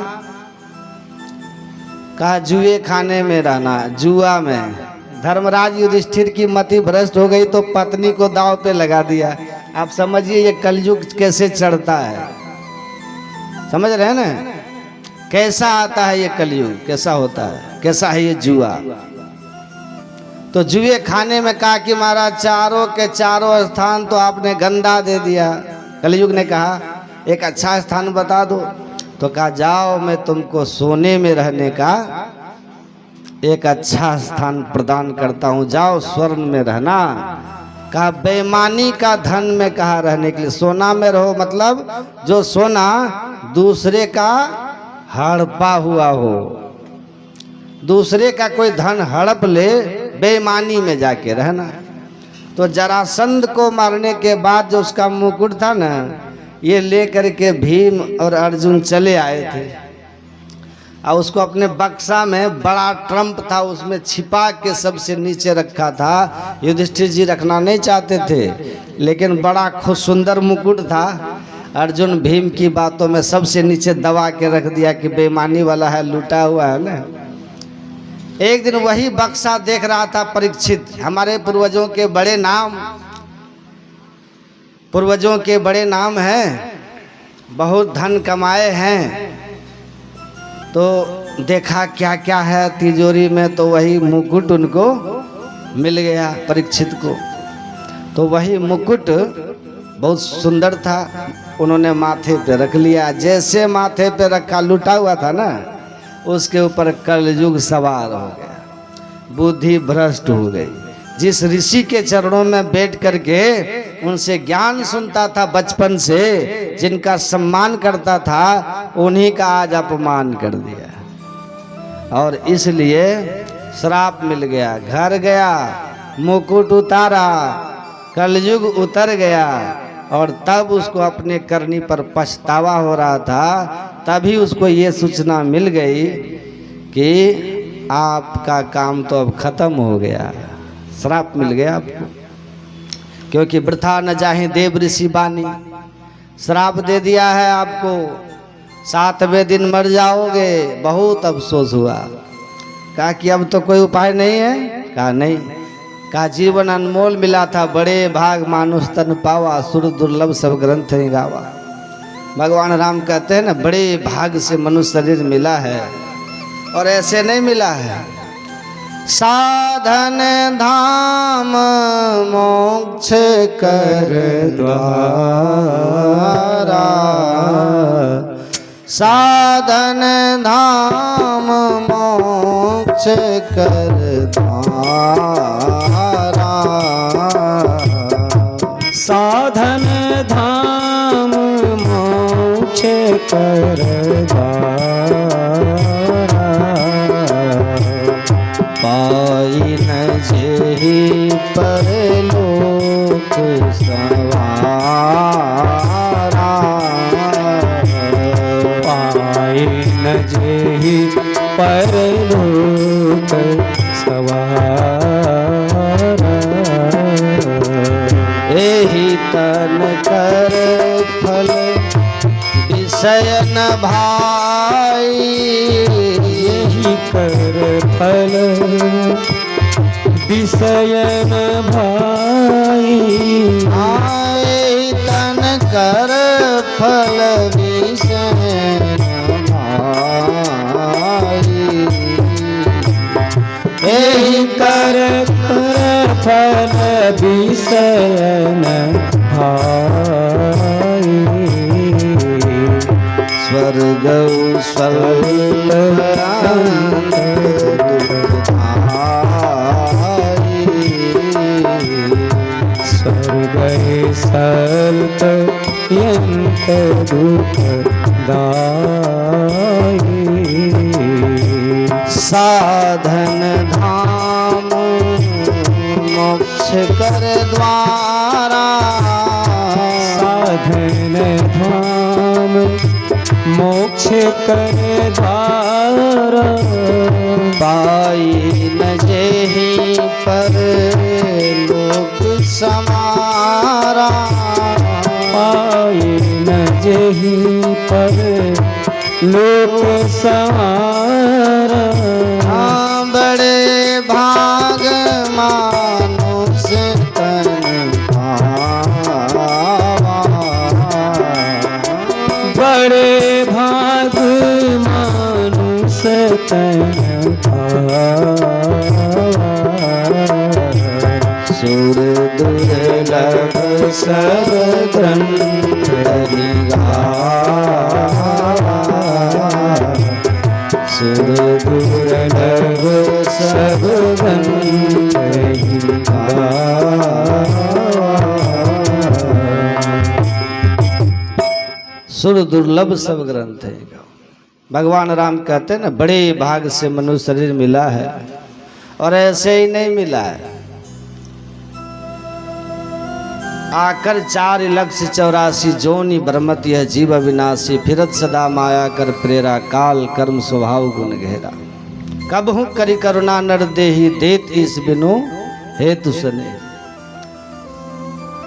कहा जुए खाने में रहना, जुआ में। धर्मराज युधिष्ठिर की मति भ्रष्ट हो गई तो पत्नी को दांव पे लगा दिया। आप समझिए ये कलयुग कैसे चढ़ता है, समझ रहे हैं ना? कैसा आता है ये कलयुग, कैसा होता है, कैसा है ये जुआ। तो जुए खाने में कहा कि महाराज चारों के चारों स्थान तो आपने गंदा दे दिया। कलयुग ने कहा एक अच्छा स्थान बता दो। तो कहा जाओ मैं तुमको सोने में रहने का एक अच्छा स्थान प्रदान करता हूँ, जाओ स्वर्ण में रहना। कहा बेईमानी का धन में कहा रहने के लिए, सोना में रहो, मतलब जो सोना दूसरे का हड़पा हुआ हो, दूसरे का कोई धन हड़प ले, बेईमानी में जाके रहना। तो जरासंध को मारने के बाद जो उसका मुकुट था ना, ये लेकर के भीम और अर्जुन चले आए थे और उसको अपने बक्सा में, बड़ा ट्रम्प था उसमें छिपा के सबसे नीचे रखा था। युधिष्ठिर जी रखना नहीं चाहते थे, लेकिन बड़ा खूब सुंदर मुकुट था। अर्जुन भीम की बातों में सबसे नीचे दबा के रख दिया कि बेईमानी वाला है, लूटा हुआ है ना। एक दिन वही बक्सा देख रहा था परीक्षित। हमारे पूर्वजों के बड़े नाम, पूर्वजों के बड़े नाम हैं, बहुत धन कमाए हैं। तो देखा क्या क्या है तिजोरी में, तो वही मुकुट उनको मिल गया परीक्षित को। तो वही मुकुट बहुत सुंदर था, उन्होंने माथे पे रख लिया। जैसे माथे पे रखा, लूटा हुआ था ना, उसके ऊपर कलयुग सवार हो गया, बुद्धि भ्रष्ट हो गई। जिस ऋषि के चरणों में बैठ करके उनसे ज्ञान सुनता था बचपन से, जिनका सम्मान करता था, उन्हीं का आज अपमान कर दिया और इसलिए श्राप मिल गया। घर गया, मुकुट उतारा, कलयुग उतर गया और तब उसको अपने करनी पर पछतावा हो रहा था। तभी उसको ये सूचना मिल गई कि आपका काम तो अब खत्म हो गया, श्राप मिल गया आपको, क्योंकि वृथा न जाहे देव ऋषि बानी, श्राप दे दिया है आपको, 7वें दिन मर जाओगे। बहुत अफसोस हुआ। कहा कि अब तो कोई उपाय नहीं है? कहा नहीं। कहा जीवन अनमोल मिला था, बड़े भाग मानुष तन पावा, सुर दुर्लभ सब ग्रंथ ही गावा। भगवान राम कहते हैं ना, बड़े भाग से मनुष्य शरीर मिला है और ऐसे नहीं मिला है। साधन धाम मोक्ष कर द्वारा, साधन धाम मोक्ष कर द्वारा, साधन धाम मोक्ष कर द्वारा, पाई न जेहि परलोक सवारा, पाई न जेहि परलोक सवारा, एहि तन कर फल विषय न भाई, यही कर फल विषय न भाई, आए तन कर फल विषय न भाई, यही कर फल विषय न भाई, स्वर्ग स्वर्ग सल्प यंत दुखदाई, साधन धाम कर द्वारा, साधन धाम मोक्ष कर द्वारा, पाई न जेहि पर लोक समारा, पाए न जेहि पर लोक सवारा। हाँ बड़े भाग मानुष तन पावा, बड़े भाग मानुष तन पावा। सुर दुर्लभ सब ग्रंथ गावा, सुर दुर्लभ सब ग्रंथ गावा। सुर दुर्लभ सब ग्रंथ है। भगवान राम कहते हैं ना, बड़े भाग से मनुष्य शरीर मिला है, और ऐसे ही नहीं मिला है। आकर 4,84,000 जोनि ब्रह्मत यह जीव अविनाशी, फिरत सदा माया कर प्रेरा, काल कर्म स्वभाव गुण घेरा। कबहू करी करुणा नर देहि, देत इस बिनु हेतु सने।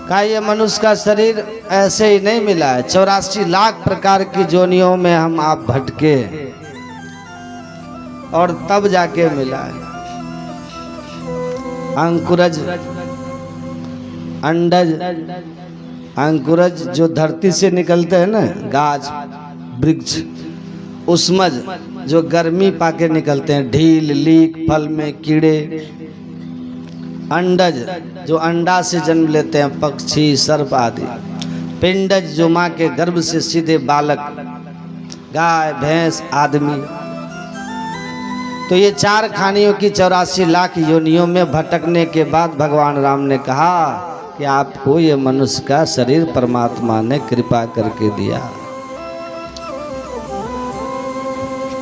का ये मनुष्य का शरीर ऐसे ही नहीं मिला है। 84 लाख प्रकार की जोनियों में हम आप भटके और तब जाके मिला है। अंकुरज, अंडज, अंकुरज जो धरती से निकलते हैं ना, गाछ वृक्ष, उस्मज जो गर्मी पाके निकलते हैं, ढील लीक फल में कीड़े, अंडज जो अंडा से जन्म लेते हैं, पक्षी सर्प आदि, पिंडज जो माँ के गर्भ से सीधे बालक, गाय भैंस आदमी। तो ये 4 खानियों की 84 लाख योनियों में भटकने के बाद भगवान राम ने कहा कि आपको ये मनुष्य का शरीर परमात्मा ने कृपा करके दिया,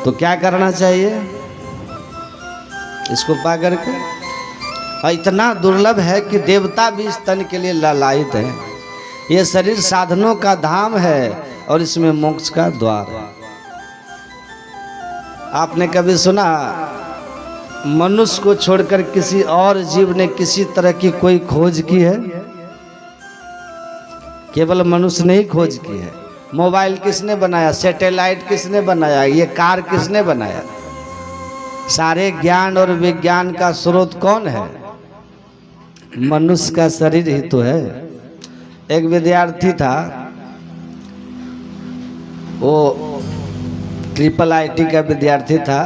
तो क्या करना चाहिए इसको पा करके। और इतना दुर्लभ है कि देवता भी इस तन के लिए लालायित है। ये शरीर साधनों का धाम है और इसमें मोक्ष का द्वार है। आपने कभी सुना मनुष्य को छोड़कर किसी और जीव ने किसी तरह की कोई खोज की है? केवल मनुष्य ने ही खोज की है। मोबाइल किसने बनाया? सैटेलाइट किसने बनाया? ये कार किसने बनाया? सारे ज्ञान और विज्ञान का स्रोत कौन है? मनुष्य का शरीर ही तो है। एक विद्यार्थी था, वो IIIT का विद्यार्थी था।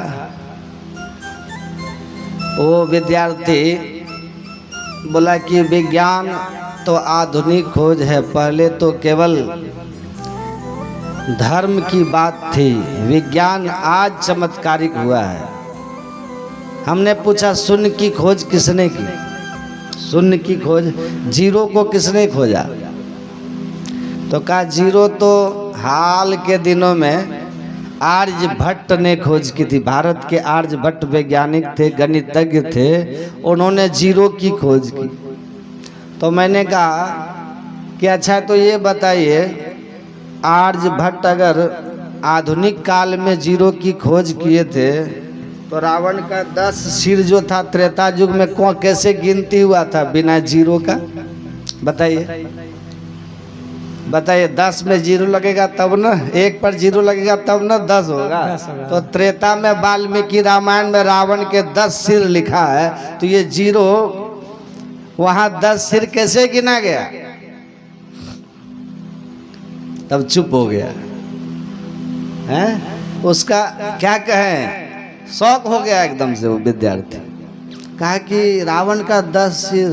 वो विद्यार्थी बोला कि विज्ञान तो आधुनिक खोज है, पहले तो केवल धर्म की बात थी, विज्ञान आज चमत्कारिक हुआ है। हमने पूछा शून्य की खोज किसने की? शून्य की खोज, जीरो को किसने खोजा? तो कहा जीरो तो हाल के दिनों में आर्यभट्ट ने खोज की थी। भारत के आर्यभट्ट वैज्ञानिक थे, गणितज्ञ थे, उन्होंने जीरो की खोज की। तो मैंने कहा कि अच्छा तो ये बताइए, आर्यभट्ट अगर आधुनिक काल में जीरो की खोज किए थे तो रावण का 10 सिर जो था त्रेता युग में कैसे गिनती हुआ था बिना जीरो का? बताइए बताइए, 10 में जीरो लगेगा तब ना, 1 पर जीरो लगेगा तब ना 10 होगा। तो त्रेता में वाल्मीकि रामायण में रावण के 10 सिर लिखा है, तो ये जीरो वहां 10 सिर कैसे गिना गया? तब चुप हो गया है। उसका क्या कहें, शौक हो गया एकदम से वो विद्यार्थी। कहा कि रावण का 10 सिर।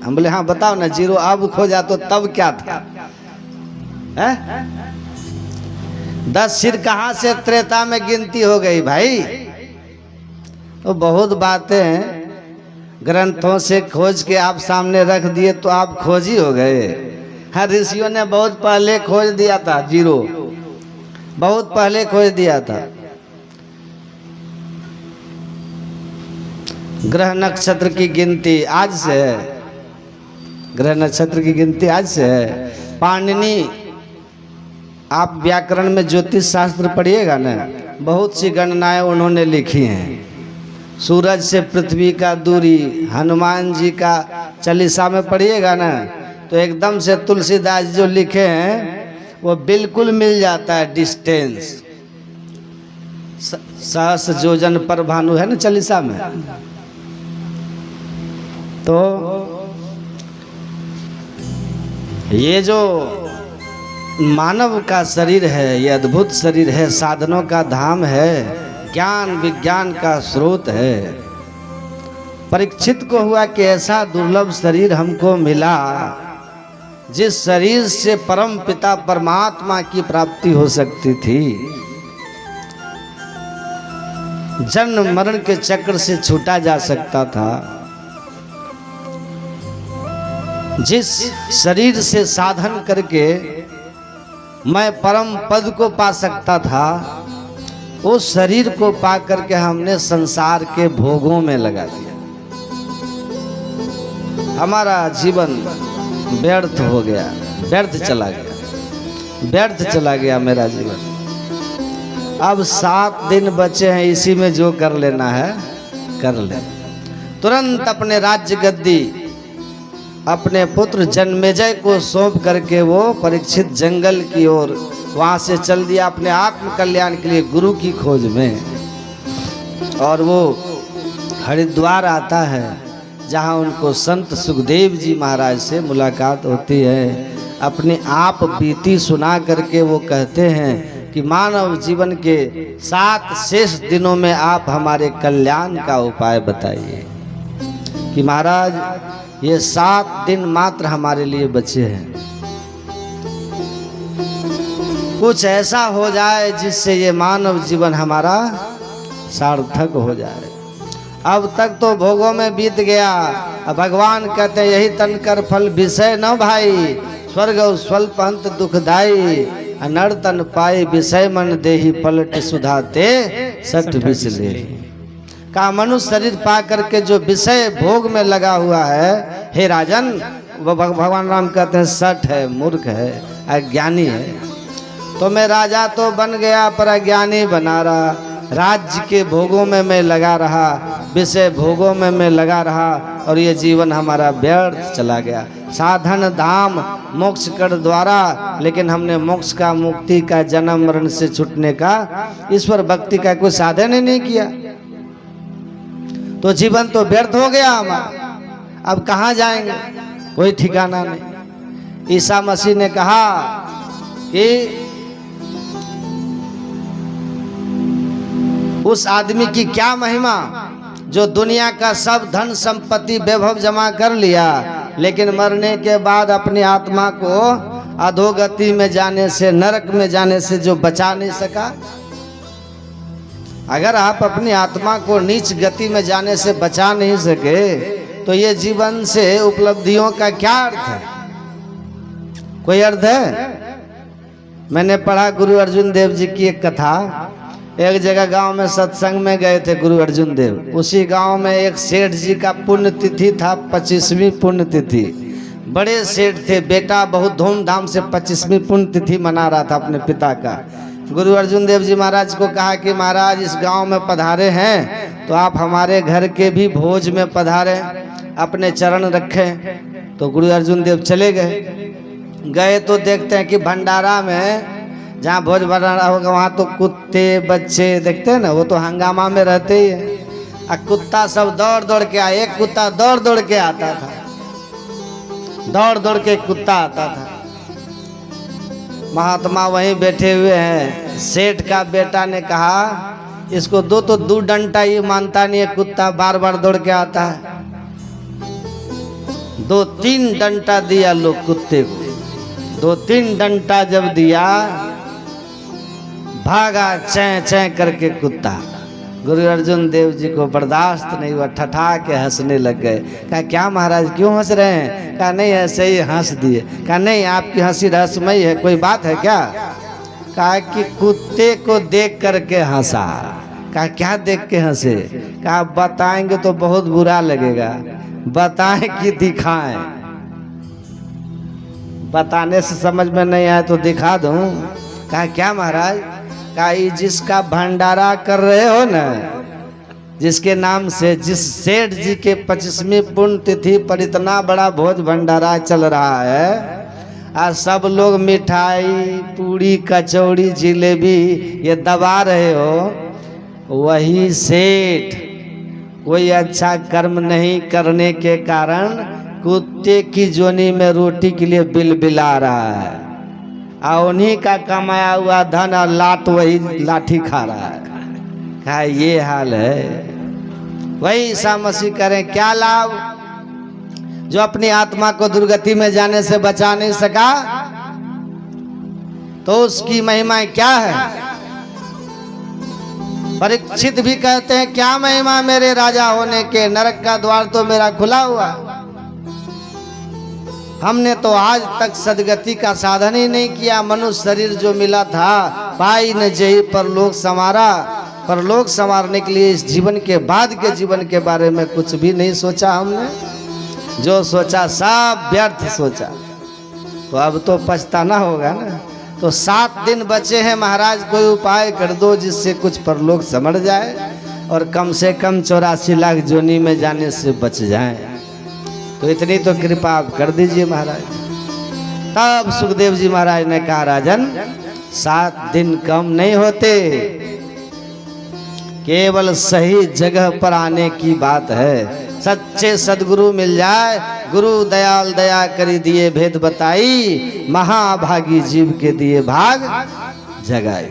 हम बोले हाँ बताओ ना, जीरो अब खोजा तो तब क्या था? 10 सिर कहाँ से त्रेता में गिनती हो गई भाई? तो बहुत बातें ग्रंथों से खोज के आप सामने रख दिए तो आप खोजी हो गए। हाँ, ऋषियों ने बहुत पहले खोज दिया था जीरो, बहुत पहले खोज दिया था। ग्रह नक्षत्र की गिनती आज से है। ग्रह नक्षत्र की गिनती आज से है। पाणिनि, आप व्याकरण में ज्योतिष शास्त्र पढ़िएगा ना, बहुत सी गणनाएं उन्होंने लिखी हैं। सूरज से पृथ्वी का दूरी, हनुमान जी का चालीसा में पढ़िएगा ना, तो एकदम से तुलसीदास जो लिखे हैं वो बिल्कुल मिल जाता है डिस्टेंस। सहस योजन पर भानु है ना चालीसा में। तो ये जो मानव का शरीर है, ये अद्भुत शरीर है, साधनों का धाम है, ज्ञान विज्ञान का स्रोत है। परीक्षित को हुआ कि ऐसा दुर्लभ शरीर हमको मिला जिस शरीर से परम पिता परमात्मा की प्राप्ति हो सकती थी, जन्म मरण के चक्र से छूटा जा सकता था, जिस शरीर से साधन करके मैं परम पद को पा सकता था, उस शरीर को पा करके हमने संसार के भोगों में लगा दिया। हमारा जीवन व्यर्थ हो गया, व्यर्थ चला गया, व्यर्थ चला गया मेरा जीवन। अब 7 दिन बचे हैं, इसी में जो कर लेना है कर ले। तुरंत अपने राज्य गद्दी अपने पुत्र जन्मेजय को सौंप करके वो परीक्षित जंगल की ओर वहाँ से चल दिया अपने आत्म कल्याण के लिए गुरु की खोज में। और वो हरिद्वार आता है, जहाँ उनको संत सुखदेव जी महाराज से मुलाकात होती है। अपने आप बीती सुना करके वो कहते हैं कि मानव जीवन के 7 शेष दिनों में आप हमारे कल्याण का उपाय बताइए। कि महाराज ये 7 दिन मात्र हमारे लिए बचे हैं, कुछ ऐसा हो जाए जिससे ये मानव जीवन हमारा सार्थक हो जाए। अब तक तो भोगों में बीत गया, अब भगवान कहते हैं यही तन कर फल विषय न भाई, स्वर्ग स्वल्प अंत दुखदाई, अनर तन पाए विषय मन देही पलट सुधाते सठ बिचले। का मनुष्य शरीर पा करके जो विषय भोग में लगा हुआ है, हे राजन, वो भगवान राम कहते हैं सठ है, मूर्ख है, अज्ञानी है। तो मैं राजा तो बन गया पर अज्ञानी बना रहा, राज्य के भोगों में मैं लगा रहा, विषय भोगों में मैं लगा रहा, और ये जीवन हमारा व्यर्थ चला गया। साधन धाम मोक्ष कर द्वारा, लेकिन हमने मोक्ष का, मुक्ति का, जन्म मरण से छूटने का, ईश्वर भक्ति का कोई साधन ही नहीं किया, तो जीवन तो व्यर्थ हो गया हमारा। अब कहाँ जाएंगे, कोई ठिकाना नहीं। ईसा मसीह ने कहा कि उस आदमी की क्या महिमा जो दुनिया का सब धन संपत्ति वैभव जमा कर लिया, लेकिन मरने के बाद अपनी आत्मा को अधोगति में जाने से, नरक में जाने से जो बचा नहीं सका। अगर आप अपनी आत्मा को नीच गति में जाने से बचा नहीं सके, तो ये जीवन से उपलब्धियों का क्या अर्थ है? कोई अर्थ है? मैंने पढ़ा गुरु अर्जुन देव जी की एक कथा। एक जगह गांव में सत्संग में गए थे गुरु अर्जुन देव। उसी गांव में एक सेठ जी का पुण्यतिथि था, 25वीं पुण्यतिथि। बड़े सेठ थे, बेटा बहुत धूमधाम से 25वीं पुण्यतिथि मना रहा था अपने पिता का। गुरु अर्जुन देव जी महाराज को कहा कि महाराज इस गांव में पधारे हैं तो आप हमारे घर के भी भोज में पधारे, अपने चरण रखें। तो गुरु अर्जुन देव चले गए तो देखते हैं कि भंडारा में जहाँ भोज भंडारा होगा वहाँ तो कुत्ते बच्चे देखते हैं ना, वो तो हंगामा में रहते ही है। और कुत्ता सब दौड़ दौड़ के आए, एक कुत्ता दौड़ दौड़ के आता था, दौड़ दौड़ के कुत्ता आता था। महात्मा वहीं बैठे हुए हैं। सेठ का बेटा ने कहा इसको दो तो 2 डंडा, ये मानता नहीं है, कुत्ता बार बार दौड़ के आता है। 2-3 डंडा दिया लोग कुत्ते को। 2-3 डंडा जब दिया, भागा चैं चैं करके कुत्ता। गुरु अर्जुन देव जी को बर्दाश्त नहीं हुआ, ठठा के हंसने लग गए। कहा क्या महाराज क्यों हंस रहे हैं? कहा नहीं ऐसे ही हंस दिए। कहा नहीं आपकी हंसी रहस्यमयी है, कोई बात है क्या? कहा कि कुत्ते को देख करके हंसा। कहा क्या देख के हंसे? कहा बताएंगे तो बहुत बुरा लगेगा, बताएं कि दिखाएं। बताने से समझ में नहीं आया तो दिखा दूं। कहा क्या महाराज? कहा ये जिसका भंडारा कर रहे हो ना, जिसके नाम से जिस सेठ जी के 25वीं पुण्य तिथि पर इतना बड़ा भोज भंडारा चल रहा है, आज सब लोग मिठाई पूड़ी कचौड़ी जिलेबी ये दबा रहे हो, वही सेठ कोई अच्छा कर्म नहीं करने के कारण कुत्ते की जोनी में रोटी के लिए बिलबिला रहा है, और उन्हीं का कमाया हुआ धन और लात वही लाठी खा रहा है। कहा ये हाल है। वही ईसा मसीह करें क्या लाभ? जो अपनी आत्मा को दुर्गति में जाने से बचा नहीं सका, तो उसकी महिमा क्या है? परीक्षित भी कहते हैं क्या महिमा मेरे राजा होने के, नरक का द्वार तो मेरा खुला हुआ। हमने तो आज तक सदगति का साधन ही नहीं किया। मनुष्य शरीर जो मिला था, पाई न जही परलोक संवारा। परलोक संवारने के लिए इस जीवन के बाद के जीवन के बारे में कुछ भी नहीं सोचा हमने। जो सोचा सब व्यर्थ सोचा। तो अब तो पछताना होगा ना। तो 7 दिन बचे हैं महाराज, कोई उपाय कर दो जिससे कुछ परलोक समझ जाए और कम से कम 84 लाख जोनी में जाने से बच जाए। तो इतनी तो कृपा आप कर दीजिए महाराज। तब सुखदेव जी महाराज ने कहा राजन 7 दिन कम नहीं होते, केवल सही जगह पर आने की बात है। सच्चे सदगुरु मिल जाए, गुरु दयाल दया करी दिए भेद बताई, महाभागी जीव के दिए भाग जगाई।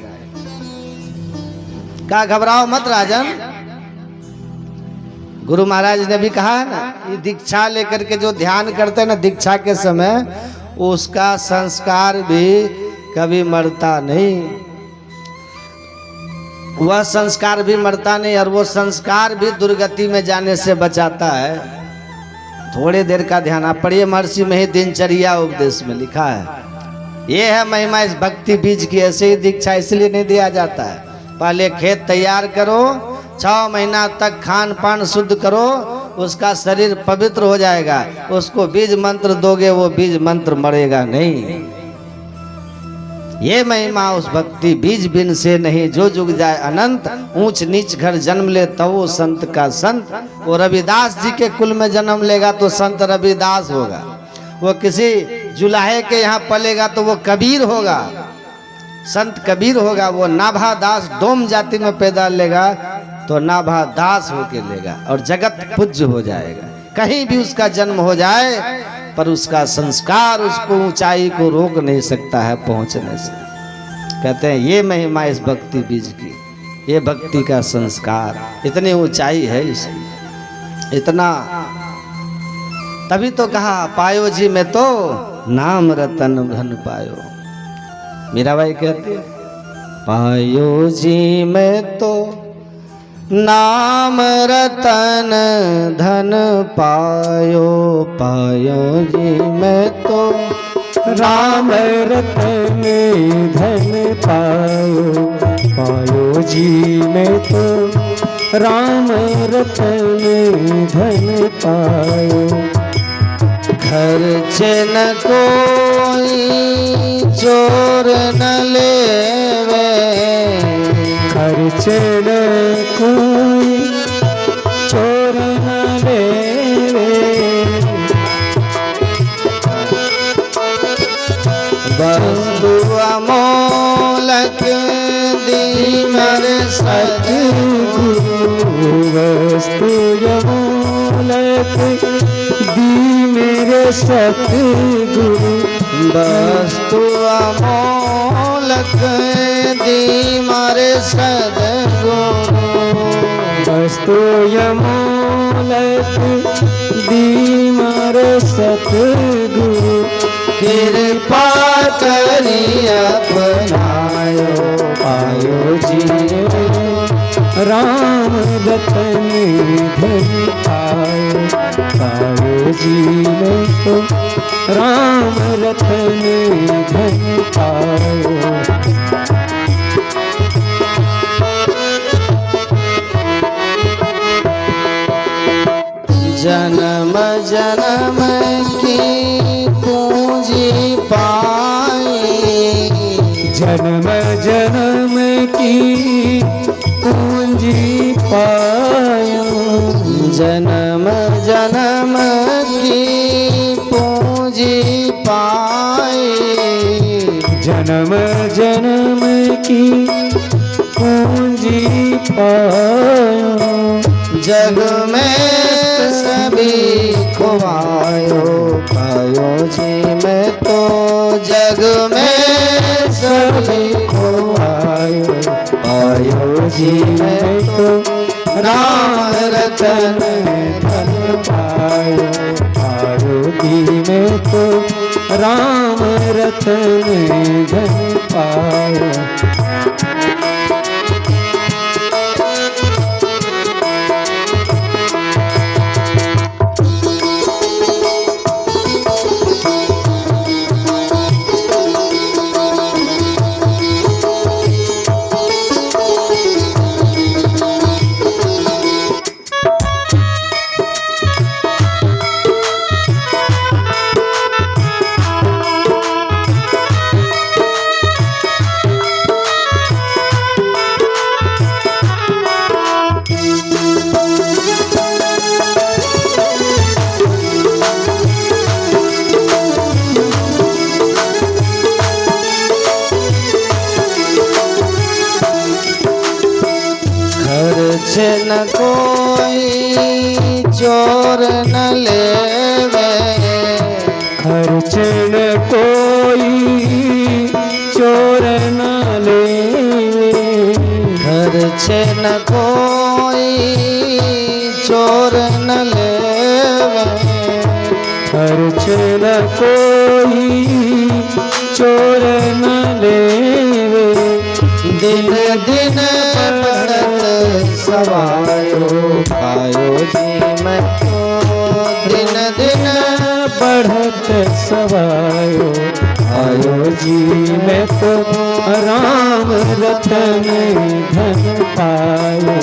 क्या घबराओ मत राजन। गुरु महाराज ने भी कहा है ना, ये दीक्षा लेकर के जो ध्यान करते हैं ना दीक्षा के समय, उसका संस्कार भी कभी मरता नहीं। वह संस्कार भी मरता नहीं और वो संस्कार भी दुर्गति में जाने से बचाता है। थोड़ी देर का ध्यान आप पढ़िए, महर्षि में ही दिनचर्या उपदेश में लिखा है। ये है महिमा इस भक्ति बीज की। ऐसे ही दीक्षा इसलिए नहीं दिया जाता है। पहले खेत तैयार करो, 6 महीना तक खान पान शुद्ध करो, उसका शरीर पवित्र हो जाएगा। उसको बीज मंत्र दोगे, वो बीज मंत्र मरेगा नहीं। ये महिमा उस भक्ति बीज बिन से नहीं, जो जुग जाए अनंत। ऊंच नीच घर जन्म ले तो वो संत का संत। वो रविदास जी के कुल में जन्म लेगा तो संत रविदास होगा। वो किसी जुलाहे के यहाँ पलेगा तो वो कबीर होगा, संत कबीर होगा। वो नाभा दास डोम जाति में पैदा लेगा तो नाभा दास होके लेगा और जगत पूज्य हो जाएगा। कहीं भी उसका जन्म हो जाए पर उसका संस्कार उसको ऊंचाई को रोक नहीं सकता है पहुंचने से। कहते हैं ये महिमा इस भक्ति बीज की, ये भक्ति का संस्कार, इतनी ऊंचाई है इसकी, इतना। तभी तो कहा पायो जी में तो नाम रतन धन पायो। मीराबाई कहती है पायो जी में तो नाम रतन धन पायो, पायो जी में तो राम रतन धन पायो, पायो जी में तो राम रतन धन पायो। खर्च न कोई चोर न लेवे, खर्च न कोई चोर न लेवे, वस्तु अमोलक दीमर सद्गुरु, वस्तु अमोलक दी मेरे सतगुरु। वस्तु अमोलक दीमर सद्गुरु, वस्तु अमोलक दी मेरे सतगुरु। कृपा करी अपनायो, पायो जी राम रतन धन पायो, पायो जी में तो राम रतन धन पायो। जन्म जन्म की पूंजी जन्म जन्म की पूंजी पायो, जन्म जन्म की पूंजी पाए, जन्म जन्म की पूंजी पायो, जग में सभी खुआयो पायो जी मैं तो जग में सभी खुआयो पायो जी मैं तो राम रतन धन पायो, पायो जी में तो राम रतन धन पायो। खर्च न कोई चोर न लेवे, खर्च न कोई चोर न लेवे, खर्च न कोई चोर न लेवे, खर्च न कोई चोर न लेवे, दिन दिन बढ़त सवायो पायो जी मैं तो दिन दिन बढ़त सवायो आयो जी मैं तो राम रतन धन पायो,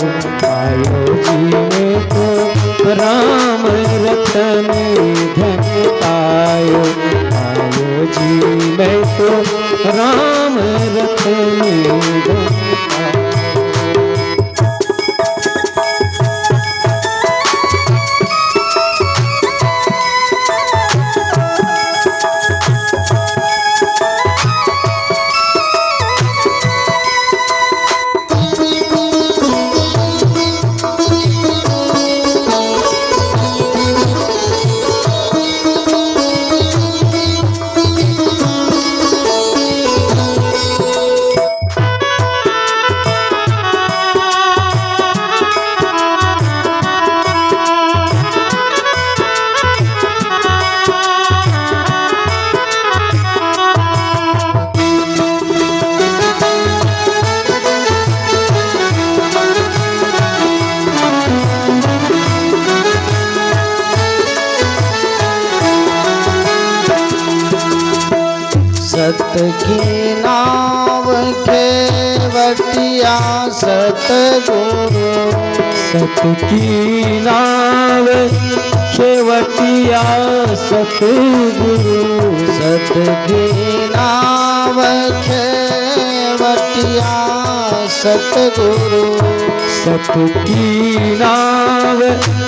आयो जी मैं तो राम रतन धन पायो, आयो जी मैं तो राम रतन धन पायो। सत की नाव खेवटिया सतगुरु, सत की नाव खेवटिया सतगुरु, सत की नाव खेवटिया सतगुरु, सत की नाव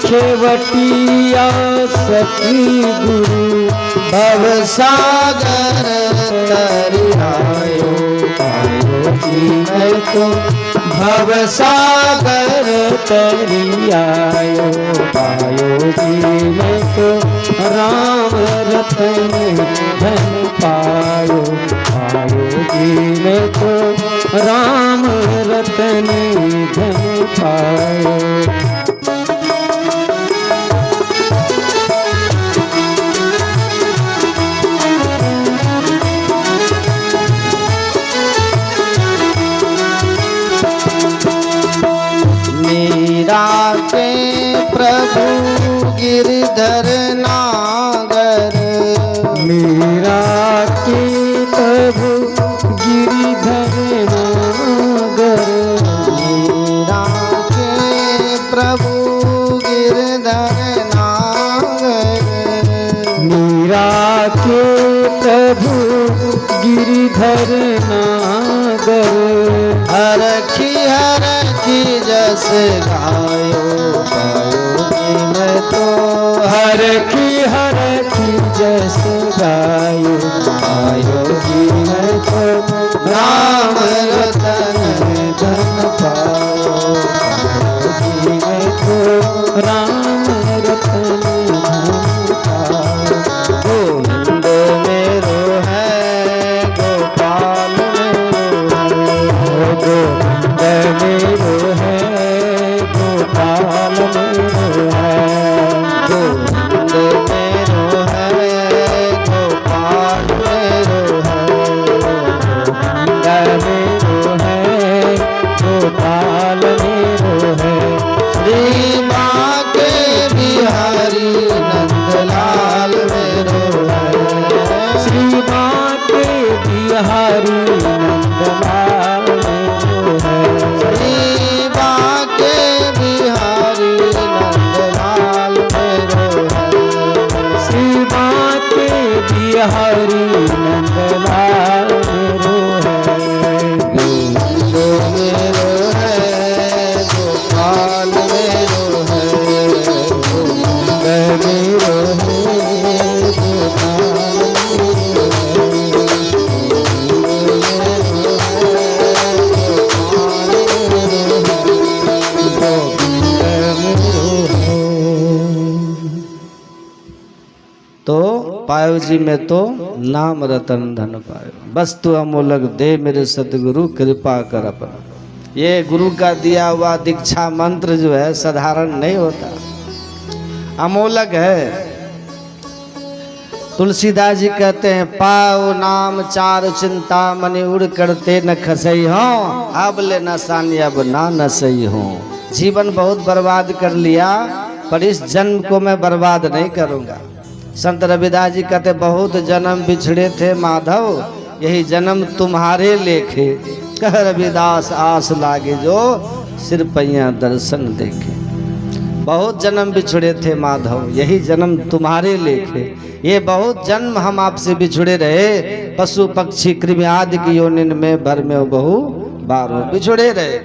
खेवटिया सतगुरु, भव सागर तरियायो पायो जी मैं तो भव सागर तरियायो पायो जी मैं तो राम रतन धन पायो, पायो जी मैं तो राम रतन धन पायो। मीरा के प्रभु गिरधर नागर, मीरा के प्रभु गिरिधर नागर, मीरा के प्रभु गिरधर नागर, मीरा के प्रभु गिरिधर नागर, हरखी हरखी जैसे गायो पायो जी मैं तो हरखी हरखी जैसे गायो पायो जी मैं तो नाम रतन धन पायो जी मैं तो राम रतन धन पायो गोविंद मेरो है गोपाल गोविंद मेरो है गोपाल मेरो है गोविंद मेरो है गोपाल मेरो है गोविंद मेरो है गोपाल मेरो है श्री बांके बिहारी नंदलाल मेरो है श्री बांके बिहारी नंदलाल मेरो है श्री बांके बिहारी नंदलाल मेरो है श्री बांके बिहारी नंदलाल मेरो है गोविंद मेरो है गोपाल मेरो है गोविंद मेरो है गोपाल मेरो तो पायो जी में तो नाम रतन धन पायो वस्तु अमोलक दे मेरे सतगुरु कृपा कर अपना। ये गुरु का दिया हुआ दीक्षा मंत्र जो है साधारण नहीं होता, अमोलक है। तुलसीदास जी कहते हैं पाओ नाम चार चिंता मनि उड़ करते न खसई हो अब ले न सानी अब ना नसई हो। जीवन बहुत बर्बाद कर लिया पर इस जन्म को मैं बर्बाद नहीं करूंगा। संत रविदास जी कहते बहुत जन्म बिछड़े थे माधव यही जन्म तुम्हारे लेखे कह रविदास आस लागे जो सिर पैया दर्शन देखे। बहुत जन्म बिछड़े थे माधव यही जन्म तुम्हारे लेखे। ये बहुत जन्म हम आपसे बिछड़े रहे पशु पक्षी कृमि आदि की योनिन में भर में बहु बारों बिछड़े रहे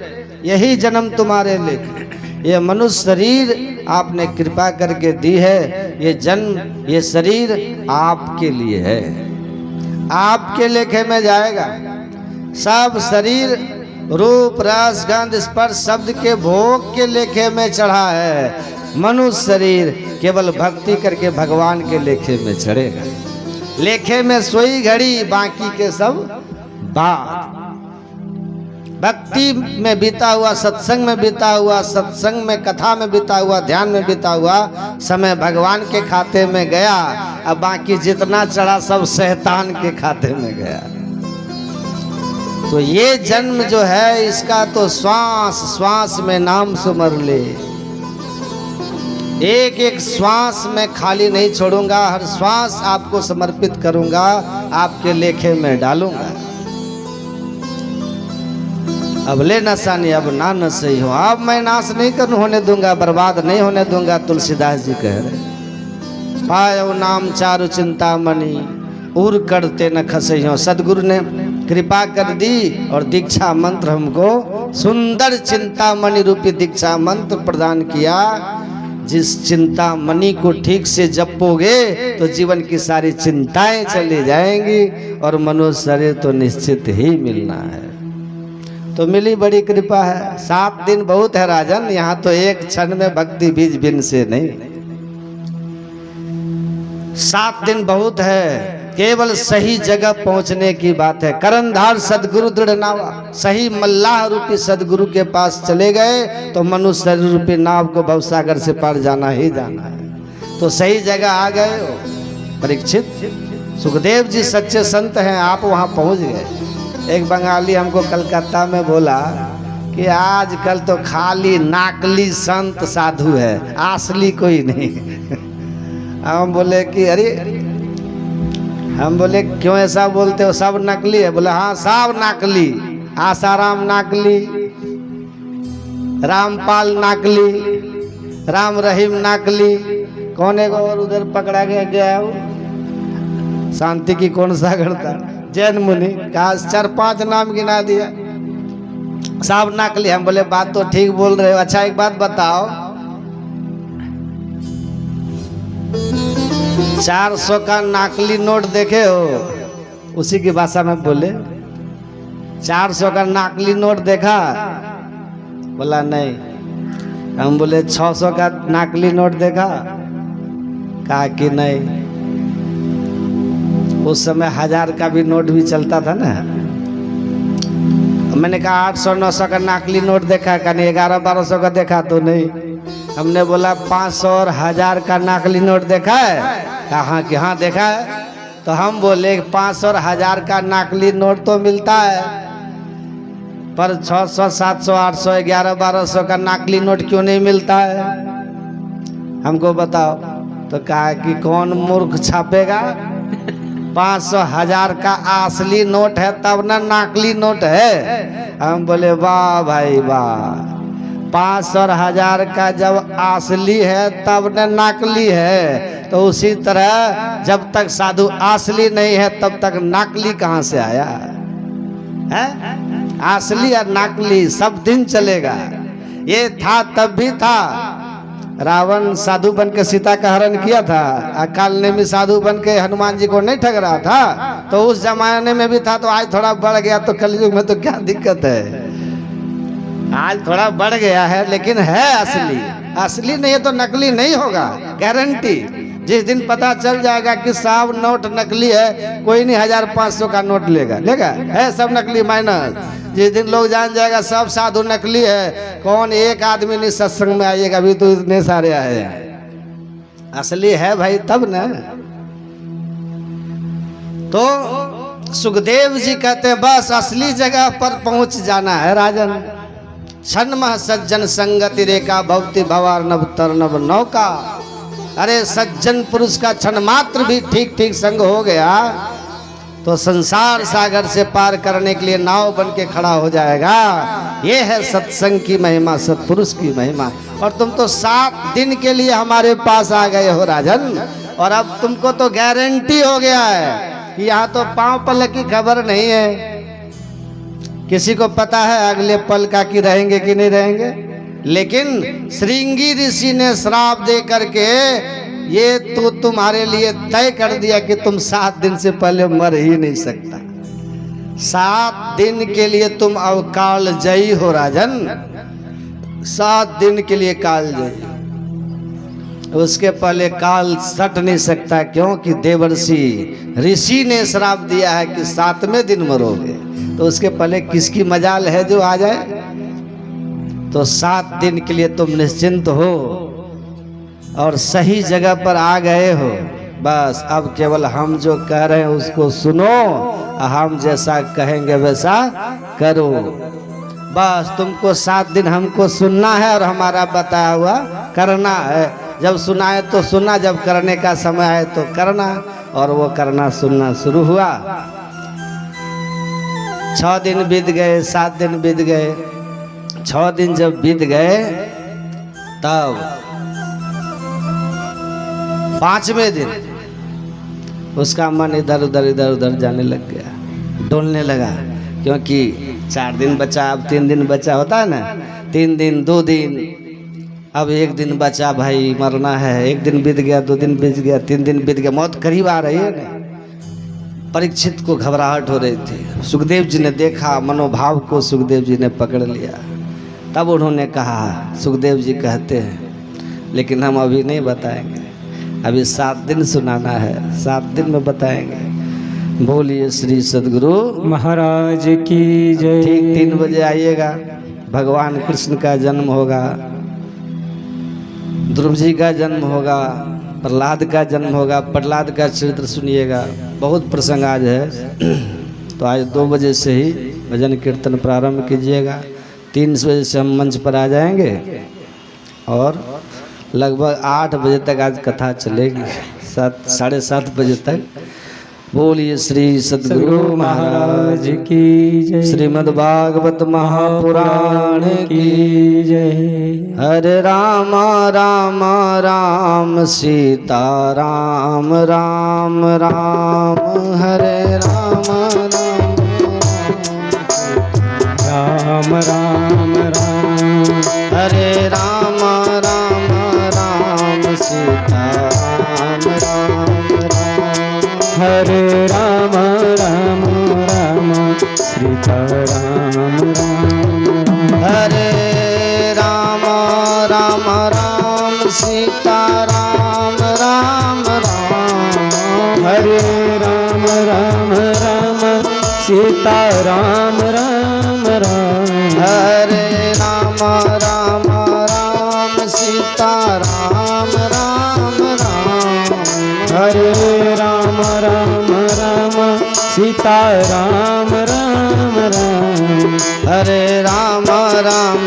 यही जन्म तुम्हारे लेखे। ये मनुष्य शरीर आपने कृपा करके दी है, ये जन्म ये शरीर आपके लिए है, आपके लेखे में जाएगा। सब शरीर रूप रस गंध स्पर्श शब्द के भोग के लेखे में चढ़ा है। मनुष्य शरीर केवल भक्ति करके भगवान के लेखे में चढ़ेगा। लेखे में सोई घड़ी बाकी के सब बाद। भक्ति में बीता हुआ सत्संग में बीता हुआ सत्संग में कथा में बीता हुआ ध्यान में बीता हुआ समय भगवान के खाते में गया। अब बाकी जितना चढ़ा सब शैतान के खाते में गया। तो ये जन्म जो है इसका तो श्वास श्वास में नाम सुमर ले। एक एक श्वास में खाली नहीं छोड़ूंगा, हर श्वास आपको समर्पित करूंगा, आपके लेखे में डालूंगा। अब ले नसानी अब ना नसई हो। अब मैं नाश नहीं करूं होने दूंगा, बर्बाद नहीं होने दूंगा। तुलसीदास जी कह रहे पायो नाम चारु चिंता मणि उर करते न खसई हो। सदगुरु ने कृपा कर दी और दीक्षा मंत्र हमको सुंदर चिंतामणि रूपी दीक्षा मंत्र प्रदान किया। जिस चिंतामणि को ठीक से जपोगे तो जीवन की सारी चिंताएं चली जाएंगी और मनुष्य शरीर तो निश्चित ही मिलना है। तो मिली बड़ी कृपा है। 7 दिन बहुत है राजन, यहाँ तो एक क्षण में भक्ति बीज बिन से नहीं। 7 दिन बहुत है, केवल सही जगह पहुंचने की बात है। करनधार सदगुरु दृढ़ नावा, सही मल्लाह रूपी सदगुरु के पास चले गए तो मनुष्य शरीर रूपी नाव को भवसागर से पार जाना ही जाना है। तो सही जगह आ गए हो परीक्षित। सुखदेव जी सच्चे संत हैं, आप वहां पहुंच गए। एक बंगाली हमको कलकत्ता में बोला कि आजकल तो खाली नाकली संत साधु है, असली कोई नहीं। हम बोले कि अरे, हम बोले क्यों ऐसा बोलते हो, सब नकली है? बोले हाँ सब नकली। आसाराम नकली, रामपाल नकली, राम रहीम नकली। कौन है और उधर पकड़ा गया वो शांति की कौन सा गढ़ता जैन मुनि कहा 4-5 नाम गिना दिया। साहब नकली। हम बोले बात तो ठीक बोल रहे हो, अच्छा एक बात बताओ 400 का नकली नोट देखे हो? उसी की भाषा में बोले 400 का नकली नोट देखा? बोला नहीं। हम बोले 600 का नकली नोट देखा? कहा कि नहीं। उस समय 1000 का भी नोट भी चलता था ना। मैंने कहा 800-900 का नकली नोट देखा? कहा नहीं। 1100-1200 का देखा? तो नहीं। हमने बोला 500 और 1000 का नकली नोट देखा है? कहा कि हाँ देखा है। तो हम बोले 500 और 1000 का नकली नोट तो मिलता है, पर 600, 700, 800, 1100-1200 का नकली नोट क्यों नहीं मिलता है? हमको बताओ। तो कहा कि कौन मूर्ख छापेगा? 500, 1000 का असली नोट है तब ना नकली नोट है। हम बोले वाह भाई वाह। 500 और 1000 का जब असली है तब न नकली है, तो उसी तरह जब तक साधु असली नहीं है तब तक नकली कहाँ से आया है? असली और नकली सब दिन चलेगा। ये था तब भी था। रावण साधु बन के सीता का हरण किया था, अकाल ने भी साधु बन के हनुमान जी को नहीं ठग रहा था, तो उस जमाने में भी था। तो आज थोड़ा बढ़ गया तो कलयुग में तो क्या दिक्कत है? आज थोड़ा बढ़ गया है लेकिन है असली। असली नहीं है तो नकली नहीं होगा, गारंटी। जिस दिन पता चल जाएगा कि साहब नोट नकली है, कोई नहीं 1500 का नोट लेगा है सब नकली माइनस। जिस दिन लोग जान जाएगा सब साधु नकली है, कौन एक आदमी नहीं सत्संग में आइएगा। अभी तो इतने सारे आए हैं। असली है भाई तब ना। तो सुखदेव जी कहते हैं बस असली जगह पर पहुंच जाना है राजन। क्षणमः सज्जन संगति रेखा भवति भवार्णव तरनव नौका। अरे सज्जन पुरुष का क्षण मात्र भी ठीक ठीक संग हो गया तो संसार सागर से पार करने के लिए नाव बन के खड़ा हो जाएगा। ये है सत्संग की महिमा, सत्पुरुष की महिमा। और तुम तो 7 दिन के लिए हमारे पास आ गए हो राजन, और अब तुमको तो गारंटी हो गया है कि यहाँ तो पांव पल की खबर नहीं है। किसी को पता है अगले पल का कि रहेंगे कि नहीं रहेंगे? लेकिन श्रृंगी ऋषि ने श्राप दे करके ये तो तुम्हारे लिए तय कर दिया कि तुम 7 दिन से पहले मर ही नहीं सकता। 7 दिन के लिए तुम अब काल जयी हो राजन। 7 दिन के लिए काल जयी। उसके पहले काल सट नहीं सकता, क्योंकि देवर्षि ऋषि ने श्राप दिया है कि 7वें दिन मरोगे। तो उसके पहले किसकी मजाल है जो आ जाए? तो 7 दिन के लिए तुम निश्चिंत हो और सही जगह पर आ गए हो। बस अब केवल हम जो कह रहे हैं उसको सुनो, हम जैसा कहेंगे वैसा करो। बस तुमको 7 दिन हमको सुनना है और हमारा बताया हुआ करना है। जब सुनाए तो सुना, जब करने का समय आए तो करना। और वो करना सुनना शुरू हुआ। 6 दिन बीत गए, 7 दिन बीत गए। 6 दिन जब बीत गए तब 5वें दिन उसका मन इधर उधर जाने लग गया, डोलने लगा। क्योंकि 4 दिन बचा, अब 3 दिन बचा होता है ना, 3 दिन 2 दिन, अब 1 दिन बचा भाई, मरना है। 1 दिन बीत गया, 2 दिन बीत गया, 3 दिन बीत गया, मौत करीब आ रही है ना। परीक्षित को घबराहट हो रही थी। सुखदेव जी ने देखा, मनोभाव को सुखदेव जी ने पकड़ लिया। तब उन्होंने कहा, सुखदेव जी कहते हैं लेकिन हम अभी नहीं बताएंगे, अभी 7 दिन सुनाना है, 7 दिन में बताएंगे। बोलिए श्री सद्गुरु महाराज की जय। ठीक 3 बजे आइएगा। भगवान कृष्ण का जन्म होगा, ध्रुव जी का जन्म होगा, प्रहलाद का जन्म होगा। प्रहलाद का चरित्र सुनिएगा, बहुत प्रसंग आज है। तो आज 2 बजे से ही भजन कीर्तन प्रारंभ कीजिएगा। 3 बजे से हम मंच पर आ जाएंगे और लगभग 8 बजे तक आज कथा चलेगी। 7, 7:30 बजे तक बोलिए श्री सद्गुरु महाराज की जय। श्रीमद् भागवत महापुराण की जय। हरे राम राम राम सीता राम राम राम हरे राम राम राम राम हरे राम राम राम सीता राम राम हरे राम राम राम सीता राम राम हरे राम राम राम सीता राम राम राम हरे राम राम राम सीता राम राम राम हरे राम राम राम सीता राम राम राम हरे राम राम राम सीता राम राम राम हरे राम राम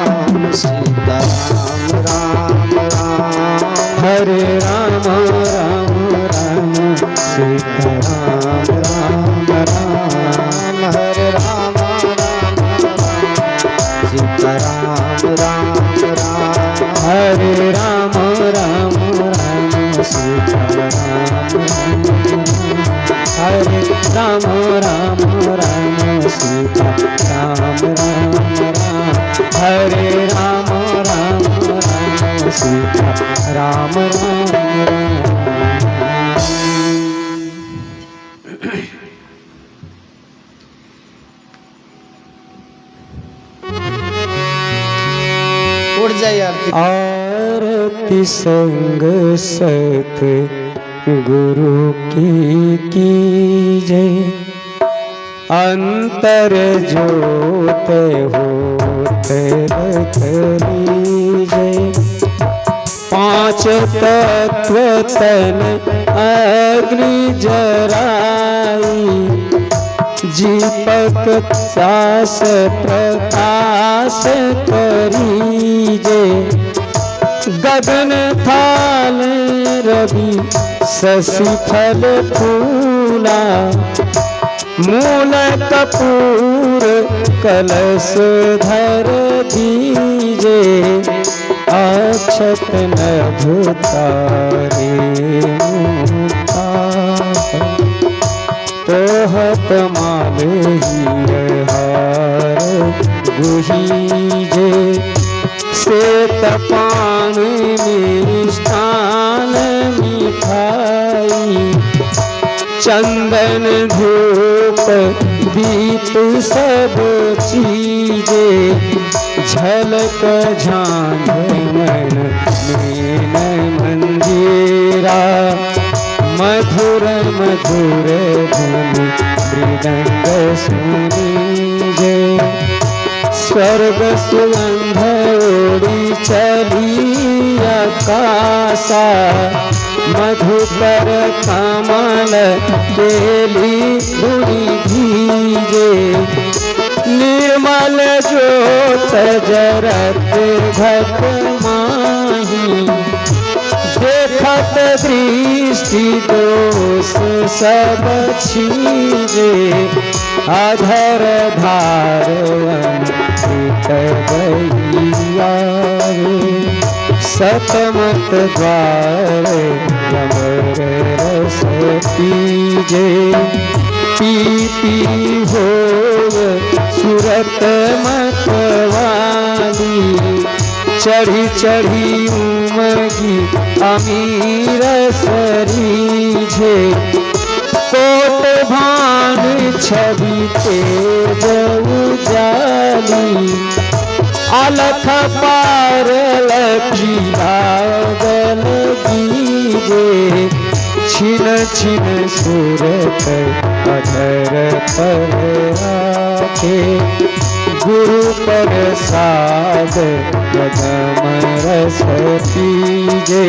राम सीता राम राम राम हरे राम राम राम सीता राम राम राम हरे राम राम सीता राम राम राम हरे राम राम राम सीता राम राम हरे राम राम राम सीता राम राम राम हरे राम राम राम सीता राम राम राम उड़ जाइए आरती आरती संग सत गुरु की जय। अंतर जोत होते जय। पांच तत्व तन अग्नि जराई दीपक सास प्रकाश करीजे। गगन थाल रवि शशि फल फूला मूल कपूर कलश धर दीजे। अक्षत नभुतारे तोहत माले हार गुहीजे। श्वेत पान मिष्ठान मिठाई चंदन धूप दीप सब चीजे। झलक झांझ मन मीन मंजीरा मधुर मधुर धुनि मृदंग सुनीजे। स्वर्ग सुगंध उड़ी चली आकाशा मधुकर कमल केली धुनि भीजे। निर्मल ज्योत जरत घट माही देखत दृष्टि दोष सब छीजे। अधर धार अमृत बहिया सतमत द्वार अमर रस पीजे। पी पी हो सुरत मतवाली चढ़ी चढ़ी उमगी अमीर सरीझे। कोट भान छवि तेज उजाली अलख पार लकीरागल गीजे। छिन छिन सूरत अधर पर आके गुरु प्रसाद गदम रस पीजे।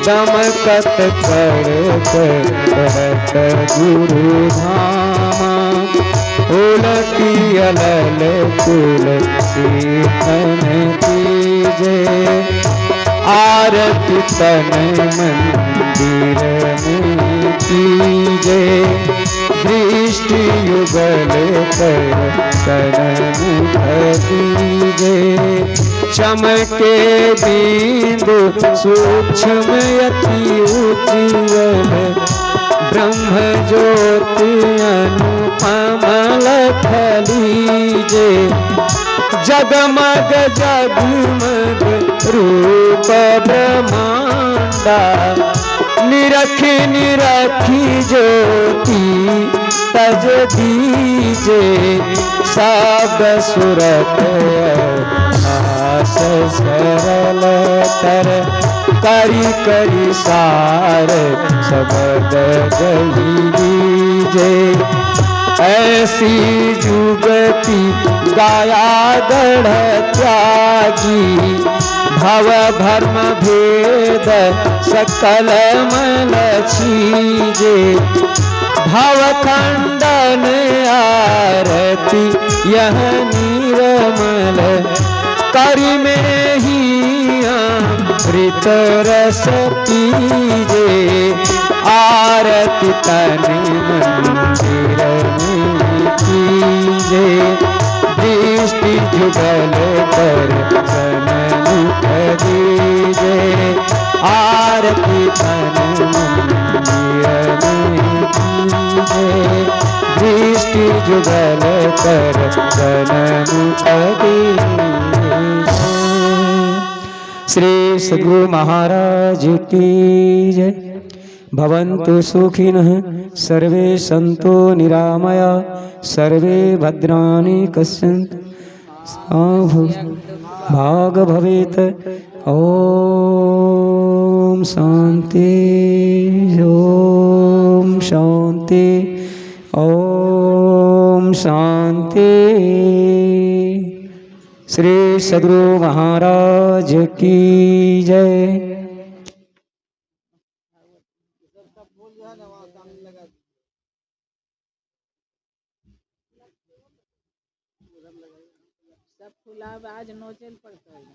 दमकत करत कहत गुरु धामा उलटी अलल तुलसी तन तीजे। आरती तन मंदिर में कीजे। जुगल कर तन मुख दीजे चमके बिंदु सूक्ष्म अति उज्ज्वल ब्रह्म ज्योति अनुपम लखलीजे जगमग जगमग रूप ब्रह्मांडा निरखी निरखी ज्योति तज दीजे सब सुरत आस सरल तर करी करी सार सबद गही दीजे ऐसी जुगति गाया गढ़ त्यागी भव भर्म भेद सकल मन छीजे भव खंडन आरती यह निर्मल करी में ही अमृत रस पीजे आरती तन मंदिर में कीजे दृष्टि जुगल कर मुख दीजे आरती तन मंदिर में कीजे दृष्टि जुगल कर मुख दीजे। श्री सद्गुरु महाराज की जय। भवन्तु सुखिनः सर्वे सन्तो निरामया सर्वे भद्राणि पश्यन्तु भाग भवेत्। ओम शांति ओम शांति ओम शांति। श्री सद्गुरु महाराज की जय। सब फुलाव आज नोचल पड़ता है।